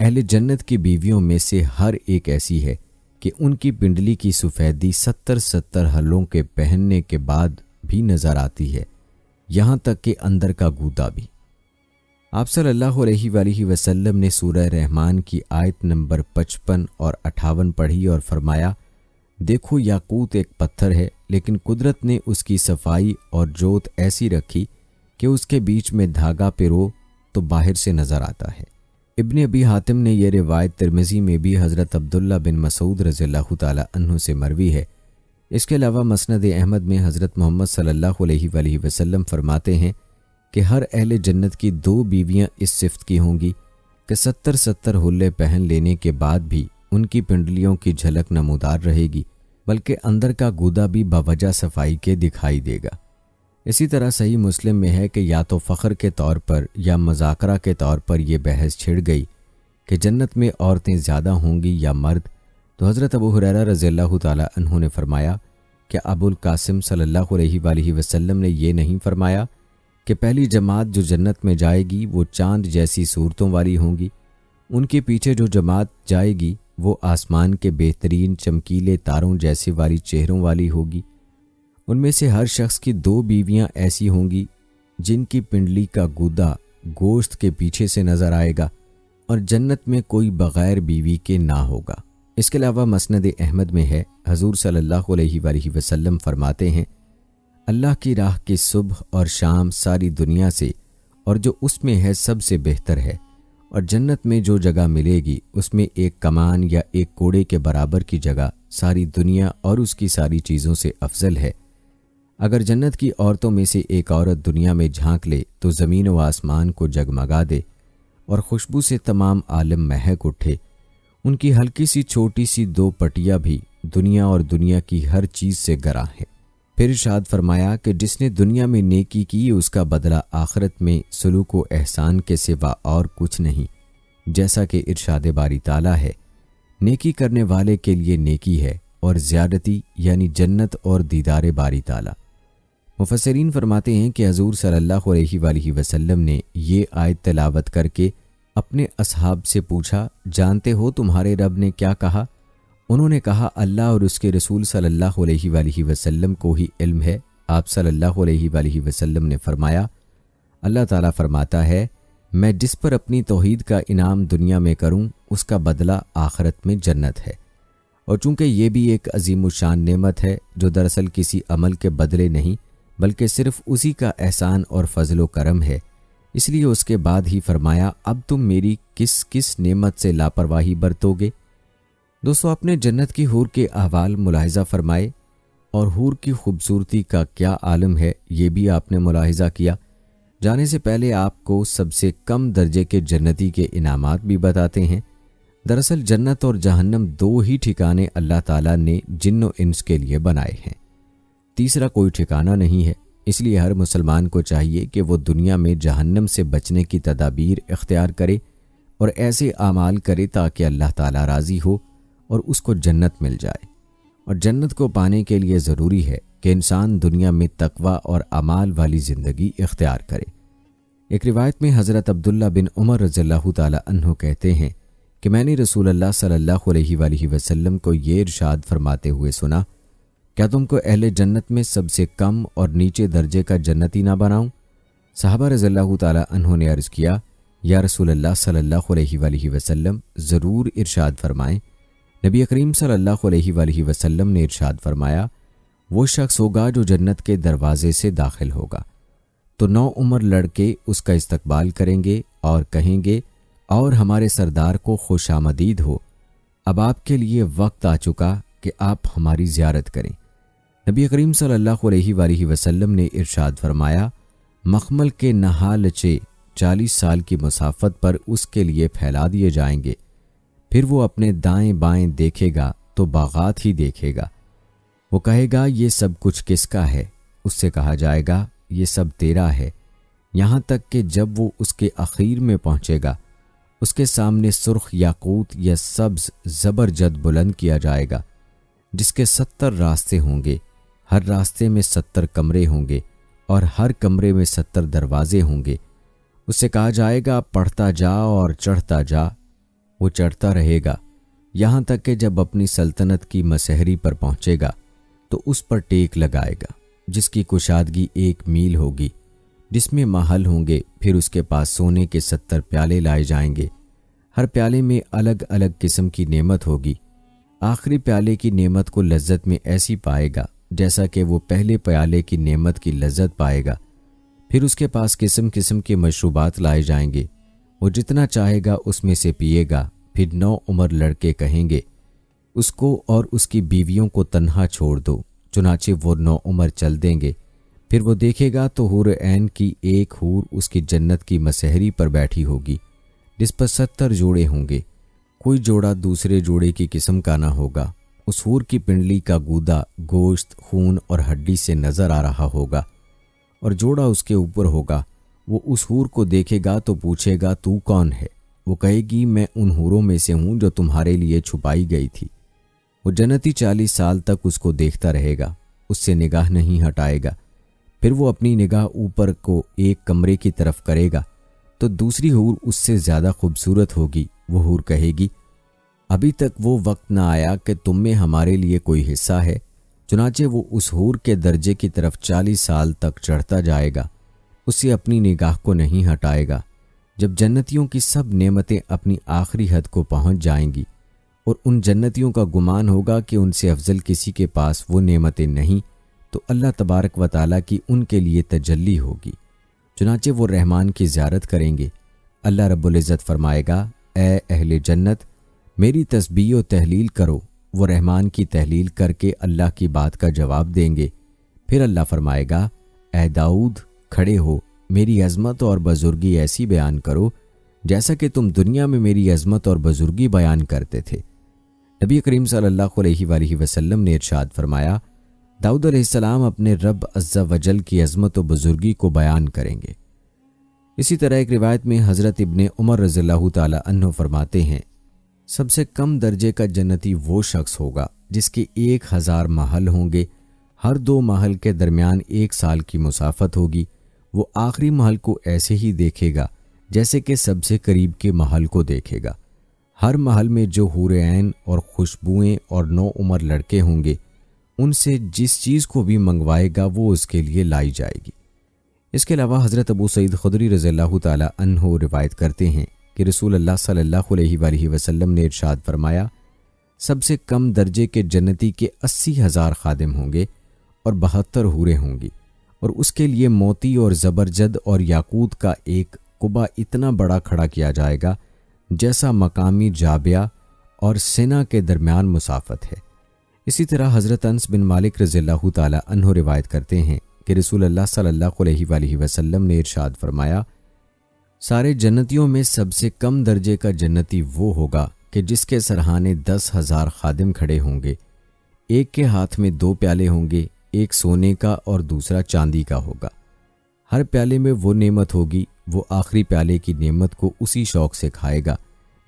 A: اہل جنت کی بیویوں میں سے ہر ایک ایسی ہے کہ ان کی پنڈلی کی سفیدی 70 ہلوں کے پہننے کے بعد بھی نظر آتی ہے، یہاں تک کہ اندر کا گودا بھی۔ آپ صلی اللہ علیہ وآلہ وسلم نے سورہ رحمان کی آیت نمبر 55 اور 58 پڑھی اور فرمایا، دیکھو یاقوت ایک پتھر ہے، لیکن قدرت نے اس کی صفائی اور جوت ایسی رکھی کہ اس کے بیچ میں دھاگا پرو تو باہر سے نظر آتا ہے۔ ابن ابی حاتم نے یہ روایت ترمذی میں بھی حضرت عبداللہ بن مسعود رضی اللہ تعالی عنہ سے مروی ہے۔ اس کے علاوہ مسند احمد میں حضرت محمد صلی اللہ علیہ وآلہ وسلم فرماتے ہیں کہ ہر اہل جنت کی 2 بیویاں اس صفت کی ہوں گی کہ 70 حلے پہن لینے کے بعد بھی ان کی پنڈلیوں کی جھلک نمودار رہے گی، بلکہ اندر کا گودا بھی باوجہ صفائی کے دکھائی دے گا۔ اسی طرح صحیح مسلم میں ہے کہ یا تو فخر کے طور پر یا مذاکرہ کے طور پر یہ بحث چھڑ گئی کہ جنت میں عورتیں زیادہ ہوں گی یا مرد، تو حضرت ابو ہریرہ رضی اللہ تعالی عنہ نے فرمایا کہ ابو القاسم صلی اللہ علیہ وآلہ وسلم نے یہ نہیں فرمایا کہ پہلی جماعت جو جنت میں جائے گی وہ چاند جیسی صورتوں والی ہوں گی، ان کے پیچھے جو جماعت جائے گی وہ آسمان کے بہترین چمکیلے تاروں جیسے والی چہروں والی ہوگی، ان میں سے ہر شخص کی 2 بیویاں ایسی ہوں گی جن کی پنڈلی کا گودا گوشت کے پیچھے سے نظر آئے گا، اور جنت میں کوئی بغیر بیوی کے نہ ہوگا۔ اس کے علاوہ مسند احمد میں ہے، حضور صلی اللہ علیہ وآلہ وسلم فرماتے ہیں، اللہ کی راہ کی صبح اور شام ساری دنیا سے اور جو اس میں ہے سب سے بہتر ہے، اور جنت میں جو جگہ ملے گی اس میں ایک کمان یا ایک کوڑے کے برابر کی جگہ ساری دنیا اور اس کی ساری چیزوں سے افضل ہے۔ اگر جنت کی عورتوں میں سے ایک عورت دنیا میں جھانک لے تو زمین و آسمان کو جگمگا دے اور خوشبو سے تمام عالم مہک اٹھے، ان کی ہلکی سی چھوٹی سی 2 پٹیاں بھی دنیا اور دنیا کی ہر چیز سے گراں ہیں۔ پھر ارشاد فرمایا کہ جس نے دنیا میں نیکی کی اس کا بدلہ آخرت میں سلوک و احسان کے سوا اور کچھ نہیں، جیسا کہ ارشاد باری تعالیٰ ہے، نیکی کرنے والے کے لیے نیکی ہے اور زیادتی یعنی جنت اور دیدار باری تعالیٰ۔ مفسرین فرماتے ہیں کہ حضور صلی اللہ علیہ وآلہ وسلم نے یہ آیت تلاوت کر کے اپنے اصحاب سے پوچھا، جانتے ہو تمہارے رب نے کیا کہا؟ انہوں نے کہا، اللہ اور اس کے رسول صلی اللہ علیہ وآلہ وسلم کو ہی علم ہے۔ آپ صلی اللہ علیہ وآلہ وسلم نے فرمایا، اللہ تعالیٰ فرماتا ہے، میں جس پر اپنی توحید کا انعام دنیا میں کروں اس کا بدلہ آخرت میں جنت ہے۔ اور چونکہ یہ بھی ایک عظیم الشان نعمت ہے جو دراصل کسی عمل کے بدلے نہیں بلکہ صرف اسی کا احسان اور فضل و کرم ہے، اس لیے اس کے بعد ہی فرمایا، اب تم میری کس کس نعمت سے لاپرواہی برتو گے؟ دوستو، اپنے جنت کی حور کے احوال ملاحظہ فرمائے، اور حور کی خوبصورتی کا کیا عالم ہے یہ بھی آپ نے ملاحظہ کیا۔ جانے سے پہلے آپ کو سب سے کم درجے کے جنتی کے انعامات بھی بتاتے ہیں۔ دراصل جنت اور جہنم 2 ہی ٹھکانے اللہ تعالیٰ نے جن و انس کے لیے بنائے ہیں، تیسرا کوئی ٹھکانہ نہیں ہے۔ اس لیے ہر مسلمان کو چاہیے کہ وہ دنیا میں جہنم سے بچنے کی تدابیر اختیار کرے اور ایسے اعمال کرے تاکہ اللہ تعالیٰ راضی ہو اور اس کو جنت مل جائے۔ اور جنت کو پانے کے لیے ضروری ہے کہ انسان دنیا میں تقوی اور اعمال والی زندگی اختیار کرے۔ ایک روایت میں حضرت عبداللہ بن عمر رضی اللہ تعالی عنہ کہتے ہیں کہ میں نے رسول اللہ صلی اللہ علیہ وآلہ وسلم کو یہ ارشاد فرماتے ہوئے سنا، کیا تم کو اہل جنت میں سب سے کم اور نیچے درجے کا جنتی نہ بناؤں؟ صحابہ رضی اللہ تعالی عنہ نے عرض کیا، یا رسول اللہ صلی اللہ علیہ وآلہ وسلم، ضرور ارشاد فرمائیں۔ نبی کریم صلی اللہ علیہ وآلہ وسلم نے ارشاد فرمایا، وہ شخص ہوگا جو جنت کے دروازے سے داخل ہوگا تو 9 عمر لڑکے اس کا استقبال کریں گے اور کہیں گے، اور ہمارے سردار کو خوش آمدید ہو، اب آپ کے لیے وقت آ چکا کہ آپ ہماری زیارت کریں۔ نبی کریم صلی اللہ علیہ وآلہ وسلم نے ارشاد فرمایا، مخمل کے نہالچے 40 سال کی مسافت پر اس کے لیے پھیلا دیے جائیں گے، پھر وہ اپنے دائیں بائیں دیکھے گا تو باغات ہی دیکھے گا۔ وہ کہے گا، یہ سب کچھ کس کا ہے؟ اس سے کہا جائے گا، یہ سب تیرا ہے، یہاں تک کہ جب وہ اس کے اخیر میں پہنچے گا اس کے سامنے سرخ یاقوت یا سبز زبرجد بلند کیا جائے گا، جس کے 70 راستے ہوں گے، ہر راستے میں 70 کمرے ہوں گے اور ہر کمرے میں 70 دروازے ہوں گے۔ اس سے کہا جائے گا، پڑھتا جا اور چڑھتا جا۔ وہ چڑھتا رہے گا یہاں تک کہ جب اپنی سلطنت کی مسحری پر پہنچے گا تو اس پر ٹیک لگائے گا، جس کی کشادگی 1 میل ہوگی، جس میں محل ہوں گے، پھر اس کے پاس سونے کے 70 پیالے لائے جائیں گے، ہر پیالے میں الگ الگ قسم کی نعمت ہوگی۔ آخری پیالے کی نعمت کو لذت میں ایسی پائے گا جیسا کہ وہ پہلے پیالے کی نعمت کی لذت پائے گا۔ پھر اس کے پاس قسم قسم کے مشروبات لائے جائیں گے، وہ جتنا چاہے گا اس میں سے پیے گا۔ پھر 9 عمر لڑکے کہیں گے اس کو اور اس کی بیویوں کو تنہا چھوڑ دو، چنانچہ وہ 9 عمر چل دیں گے۔ پھر وہ دیکھے گا تو حور عین کی ایک حور اس کی جنت کی مسحری پر بیٹھی ہوگی، جس پر 70 جوڑے ہوں گے، کوئی جوڑا دوسرے جوڑے کی قسم کا نہ ہوگا۔ اس حور کی پنڈلی کا گودا گوشت، خون اور ہڈی سے نظر آ رہا ہوگا، اور جوڑا اس کے اوپر ہوگا۔ وہ اس حور کو دیکھے گا تو پوچھے گا تو کون ہے؟ وہ کہے گی میں ان حوروں میں سے ہوں جو تمہارے لیے چھپائی گئی تھی۔ وہ جنتی 40 سال تک اس کو دیکھتا رہے گا، اس سے نگاہ نہیں ہٹائے گا۔ پھر وہ اپنی نگاہ اوپر کو ایک کمرے کی طرف کرے گا تو دوسری حور اس سے زیادہ خوبصورت ہوگی۔ وہ حور کہے گی ابھی تک وہ وقت نہ آیا کہ تم میں ہمارے لیے کوئی حصہ ہے؟ چنانچہ وہ اس حور کے درجے کی طرف 40 سال تک چڑھتا جائے گا، اس سے اپنی نگاہ کو نہیں ہٹائے گا۔ جب جنتیوں کی سب نعمتیں اپنی آخری حد کو پہنچ جائیں گی اور ان جنتیوں کا گمان ہوگا کہ ان سے افضل کسی کے پاس وہ نعمتیں نہیں، تو اللہ تبارک و تعالیٰ کی ان کے لیے تجلی ہوگی۔ چنانچہ وہ رحمان کی زیارت کریں گے۔ اللہ رب العزت فرمائے گا اے اہل جنت میری تسبیح و تحلیل کرو۔ وہ رحمان کی تحلیل کر کے اللہ کی بات کا جواب دیں گے۔ پھر اللہ فرمائے گا اے داؤد کھڑے ہو، میری عظمت اور بزرگی ایسی بیان کرو جیسا کہ تم دنیا میں میری عظمت اور بزرگی بیان کرتے تھے۔ نبی کریم صلی اللہ علیہ وآلہ وسلم نے ارشاد فرمایا داؤد علیہ السلام اپنے رب عز و جل کی عظمت و بزرگی کو بیان کریں گے۔ اسی طرح ایک روایت میں حضرت ابن عمر رضی اللہ تعالی عنہ فرماتے ہیں سب سے کم درجے کا جنتی وہ شخص ہوگا جس کے 1000 محل ہوں گے، ہر 2 محل کے درمیان 1 سال کی مسافت ہوگی۔ وہ آخری محل کو ایسے ہی دیکھے گا جیسے کہ سب سے قریب کے محل کو دیکھے گا۔ ہر محل میں جو حور عین اور خوشبوئیں اور 9 عمر لڑکے ہوں گے، ان سے جس چیز کو بھی منگوائے گا وہ اس کے لیے لائی جائے گی۔ اس کے علاوہ حضرت ابو سعید خدری رضی اللہ تعالی عنہ روایت کرتے ہیں کہ رسول اللہ صلی اللہ علیہ وآلہ وسلم نے ارشاد فرمایا سب سے کم درجے کے جنتی کے 80,000 خادم ہوں گے اور 72 حوریں ہوں گی، اور اس کے لیے موتی اور زبرجد اور یاقوت کا ایک قبا اتنا بڑا کھڑا کیا جائے گا جیسا مقامی جابیہ اور سینا کے درمیان مسافت ہے۔ اسی طرح حضرت انس بن مالک رضی اللہ تعالی عنہ روایت کرتے ہیں کہ رسول اللہ صلی اللہ علیہ وآلہ وسلم نے ارشاد فرمایا سارے جنتیوں میں سب سے کم درجے کا جنتی وہ ہوگا کہ جس کے سرہانے 10,000 خادم کھڑے ہوں گے، ایک کے ہاتھ میں 2 پیالے ہوں گے، ایک سونے کا اور دوسرا چاندی کا ہوگا۔ ہر پیالے میں وہ نعمت ہوگی، وہ آخری پیالے کی نعمت کو اسی شوق سے کھائے گا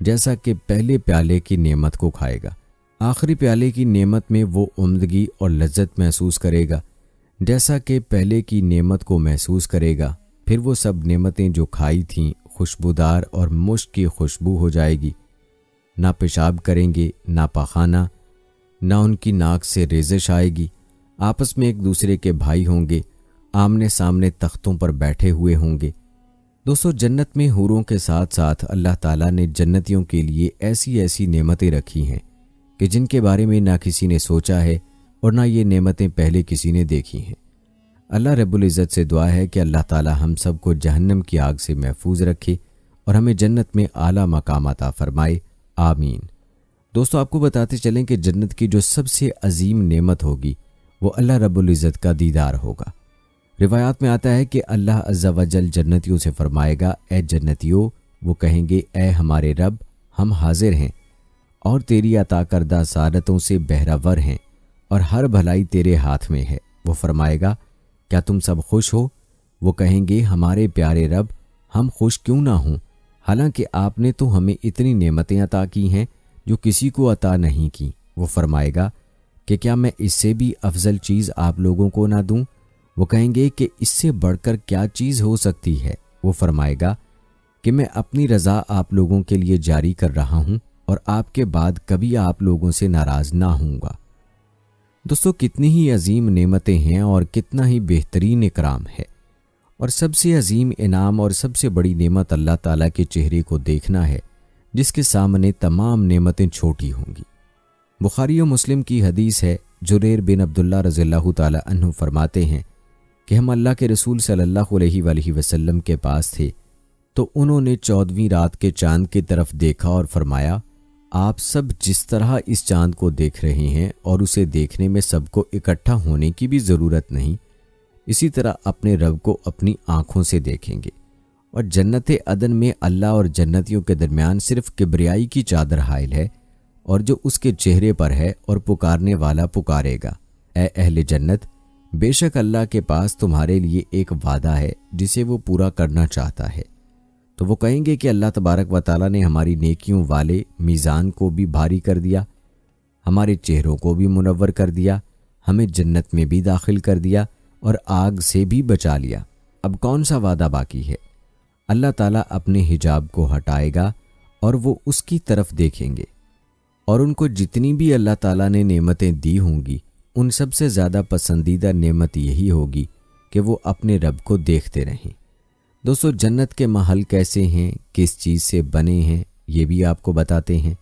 A: جیسا کہ پہلے پیالے کی نعمت کو کھائے گا۔ آخری پیالے کی نعمت میں وہ عمدگی اور لذت محسوس کرے گا جیسا کہ پہلے کی نعمت کو محسوس کرے گا۔ پھر وہ سب نعمتیں جو کھائی تھیں خوشبودار اور مشک کی خوشبو ہو جائے گی، نہ پیشاب کریں گے نہ پاخانہ، نہ ان کی ناک سے ریزش آئے گی، آپس میں ایک دوسرے کے بھائی ہوں گے، آمنے سامنے تختوں پر بیٹھے ہوئے ہوں گے۔ دوستو جنت میں حوروں کے ساتھ ساتھ اللہ تعالیٰ نے جنتیوں کے لیے ایسی ایسی نعمتیں رکھی ہیں کہ جن کے بارے میں نہ کسی نے سوچا ہے اور نہ یہ نعمتیں پہلے کسی نے دیکھی ہیں۔ اللہ رب العزت سے دعا ہے کہ اللہ تعالیٰ ہم سب کو جہنم کی آگ سے محفوظ رکھے اور ہمیں جنت میں اعلیٰ مقام عطا فرمائے، آمین۔ دوستو آپ کو بتاتے چلیں کہ جنت کی جو سب سے عظیم نعمت ہوگی وہ اللہ رب العزت کا دیدار ہوگا۔ روایات میں آتا ہے کہ اللہ عز و جل جنتیوں سے فرمائے گا اے جنتیوں، وہ کہیں گے اے ہمارے رب ہم حاضر ہیں اور تیری عطا کردہ سعادتوں سے بہرہ ہیں اور ہر بھلائی تیرے ہاتھ میں ہے۔ وہ فرمائے گا کیا تم سب خوش ہو؟ وہ کہیں گے ہمارے پیارے رب ہم خوش کیوں نہ ہوں، حالانکہ آپ نے تو ہمیں اتنی نعمتیں عطا کی ہیں جو کسی کو عطا نہیں کی۔ وہ فرمائے گا کہ کیا میں اس سے بھی افضل چیز آپ لوگوں کو نہ دوں؟ وہ کہیں گے کہ اس سے بڑھ کر کیا چیز ہو سکتی ہے؟ وہ فرمائے گا کہ میں اپنی رضا آپ لوگوں کے لیے جاری کر رہا ہوں اور آپ کے بعد کبھی آپ لوگوں سے ناراض نہ ہوں گا۔ دوستو کتنی ہی عظیم نعمتیں ہیں اور کتنا ہی بہترین اکرام ہے، اور سب سے عظیم انعام اور سب سے بڑی نعمت اللہ تعالیٰ کے چہرے کو دیکھنا ہے جس کے سامنے تمام نعمتیں چھوٹی ہوں گی۔ بخاری و مسلم کی حدیث ہے، جریر بن عبداللہ رضی اللہ تعالیٰ عنہ فرماتے ہیں کہ ہم اللہ کے رسول صلی اللہ علیہ وآلہ وسلم کے پاس تھے تو انہوں نے 14ویں رات کے چاند کی طرف دیکھا اور فرمایا، آپ سب جس طرح اس چاند کو دیکھ رہے ہیں اور اسے دیکھنے میں سب کو اکٹھا ہونے کی بھی ضرورت نہیں، اسی طرح اپنے رب کو اپنی آنکھوں سے دیکھیں گے، اور جنت عدن میں اللہ اور جنتیوں کے درمیان صرف کبریائی کی چادر حائل ہے، اور جو اس کے چہرے پر ہے اور پکارنے والا پکارے گا، اے اہل جنت، بے شک اللہ کے پاس تمہارے لیے ایک وعدہ ہے جسے وہ پورا کرنا چاہتا ہے۔ تو وہ کہیں گے کہ اللہ تبارک و تعالیٰ نے ہماری نیکیوں والے میزان کو بھی بھاری کر دیا، ہمارے چہروں کو بھی منور کر دیا، ہمیں جنت میں بھی داخل کر دیا اور آگ سے بھی بچا لیا، اب کون سا وعدہ باقی ہے؟ اللہ تعالیٰ اپنے حجاب کو ہٹائے گا اور وہ اس کی طرف دیکھیں گے، اور ان کو جتنی بھی اللہ تعالیٰ نے نعمتیں دی ہوں گی ان سب سے زیادہ پسندیدہ نعمت یہی ہوگی کہ وہ اپنے رب کو دیکھتے رہیں۔ دوستو، جنت کے محل کیسے ہیں، کس چیز سے بنے ہیں، یہ بھی آپ کو بتاتے ہیں۔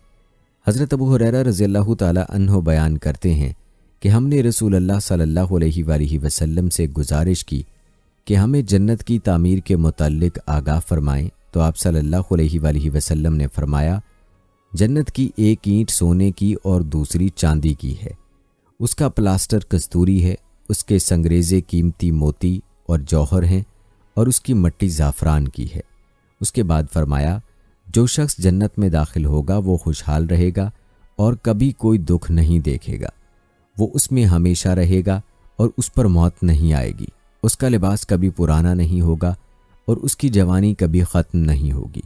A: حضرت ابو ہریرہ رضی اللہ تعالیٰ عنہ بیان کرتے ہیں کہ ہم نے رسول اللہ صلی اللہ علیہ وآلہ وسلم سے گزارش کی کہ ہمیں جنت کی تعمیر کے متعلق آگاہ فرمائیں، تو آپ صلی اللہ علیہ وآلہ وسلم نے فرمایا، جنت کی ایک اینٹ سونے کی اور دوسری چاندی کی ہے، اس کا پلاسٹر کستوری ہے، اس کے سنگریزے قیمتی موتی اور جوہر ہیں، اور اس کی مٹی زعفران کی ہے۔ اس کے بعد فرمایا، جو شخص جنت میں داخل ہوگا وہ خوشحال رہے گا اور کبھی کوئی دکھ نہیں دیکھے گا، وہ اس میں ہمیشہ رہے گا اور اس پر موت نہیں آئے گی، اس کا لباس کبھی پرانا نہیں ہوگا اور اس کی جوانی کبھی ختم نہیں ہوگی۔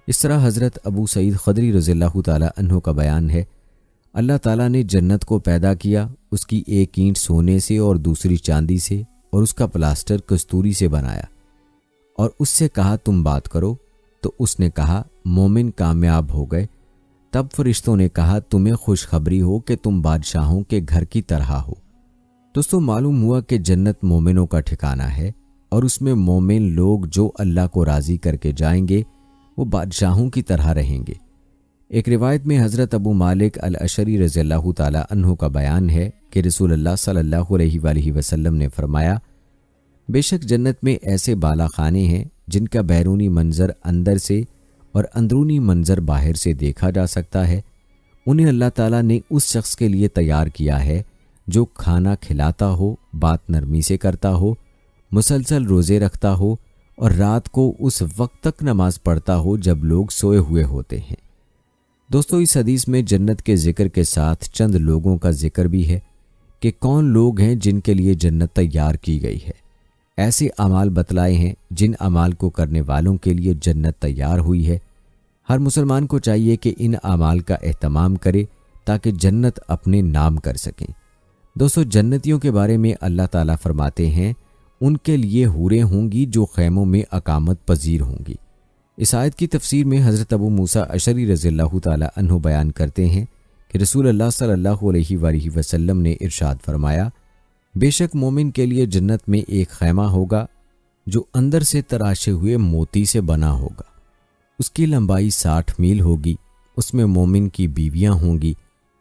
A: اس طرح حضرت ابو سعید خدری رضی اللہ تعالیٰ عنہ کا بیان ہے، اللہ تعالیٰ نے جنت کو پیدا کیا، اس کی ایک اینٹ سونے سے اور دوسری چاندی سے اور اس کا پلاسٹر کستوری سے بنایا، اور اس سے کہا تم بات کرو، تو اس نے کہا مومن کامیاب ہو گئے۔ تب فرشتوں نے کہا تمہیں خوشخبری ہو کہ تم بادشاہوں کے گھر کی طرح ہو۔ دوستو، معلوم ہوا کہ جنت مومنوں کا ٹھکانہ ہے، اور اس میں مومن لوگ جو اللہ کو راضی کر کے جائیں گے وہ بادشاہوں کی طرح رہیں گے۔ ایک روایت میں حضرت ابو مالک الاشعری رضی اللہ تعالیٰ عنہ کا بیان ہے کہ رسول اللہ صلی اللہ علیہ وآلہ وسلم نے فرمایا، بے شک جنت میں ایسے بالا خانے ہیں جن کا بیرونی منظر اندر سے اور اندرونی منظر باہر سے دیکھا جا سکتا ہے، انہیں اللہ تعالیٰ نے اس شخص کے لیے تیار کیا ہے جو کھانا کھلاتا ہو، بات نرمی سے کرتا ہو، مسلسل روزے رکھتا ہو اور رات کو اس وقت تک نماز پڑھتا ہو جب لوگ سوئے ہوئے ہوتے ہیں۔ دوستو، اس حدیث میں جنت کے ذکر کے ساتھ چند لوگوں کا ذکر بھی ہے کہ کون لوگ ہیں جن کے لیے جنت تیار کی گئی ہے۔ ایسے اعمال بتلائے ہیں جن اعمال کو کرنے والوں کے لیے جنت تیار ہوئی ہے۔ ہر مسلمان کو چاہیے کہ ان اعمال کا اہتمام کرے تاکہ جنت اپنے نام کر سکیں۔ دوستو، جنتیوں کے بارے میں اللہ تعالیٰ فرماتے ہیں، ان کے لیے حوریں ہوں گی جو خیموں میں اقامت پذیر ہوں گی۔ اس آیت کی تفسیر میں حضرت ابو موسیٰ اشعری رضی اللہ تعالیٰ عنہ بیان کرتے ہیں کہ رسول اللہ صلی اللہ علیہ وآلہ وسلم نے ارشاد فرمایا، بے شک مومن کے لیے جنت میں ایک خیمہ ہوگا جو اندر سے تراشے ہوئے موتی سے بنا ہوگا، اس کی لمبائی 60 میل ہوگی، اس میں مومن کی بیویاں ہوں گی،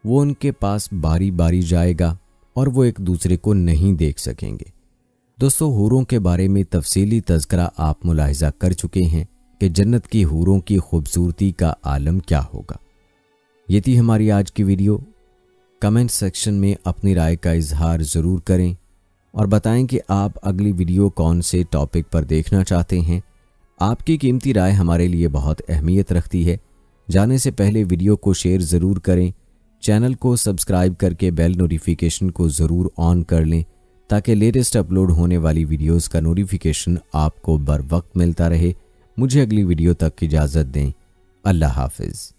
A: وہ ان کے پاس باری باری جائے گا اور وہ ایک دوسرے کو نہیں دیکھ سکیں گے۔ دوستو، حوروں کے بارے میں تفصیلی تذکرہ آپ ملاحظہ کر چکے ہیں کہ جنت کی حوروں کی خوبصورتی کا عالم کیا ہوگا۔ یہ تھی ہماری آج کی ویڈیو۔ کمنٹ سیکشن میں اپنی رائے کا اظہار ضرور کریں اور بتائیں کہ آپ اگلی ویڈیو کون سے ٹاپک پر دیکھنا چاہتے ہیں۔ آپ کی قیمتی رائے ہمارے لیے بہت اہمیت رکھتی ہے۔ جانے سے پہلے ویڈیو کو شیئر ضرور کریں، چینل کو سبسکرائب کر کے بیل نوٹیفیکیشن کو ضرور آن کر لیں تاکہ لیٹسٹ اپلوڈ ہونے والی ویڈیوز کا نوٹیفیکیشن آپ کو بر وقت ملتا رہے۔ مجھے اگلی ویڈیو تک اجازت دیں۔ اللہ حافظ۔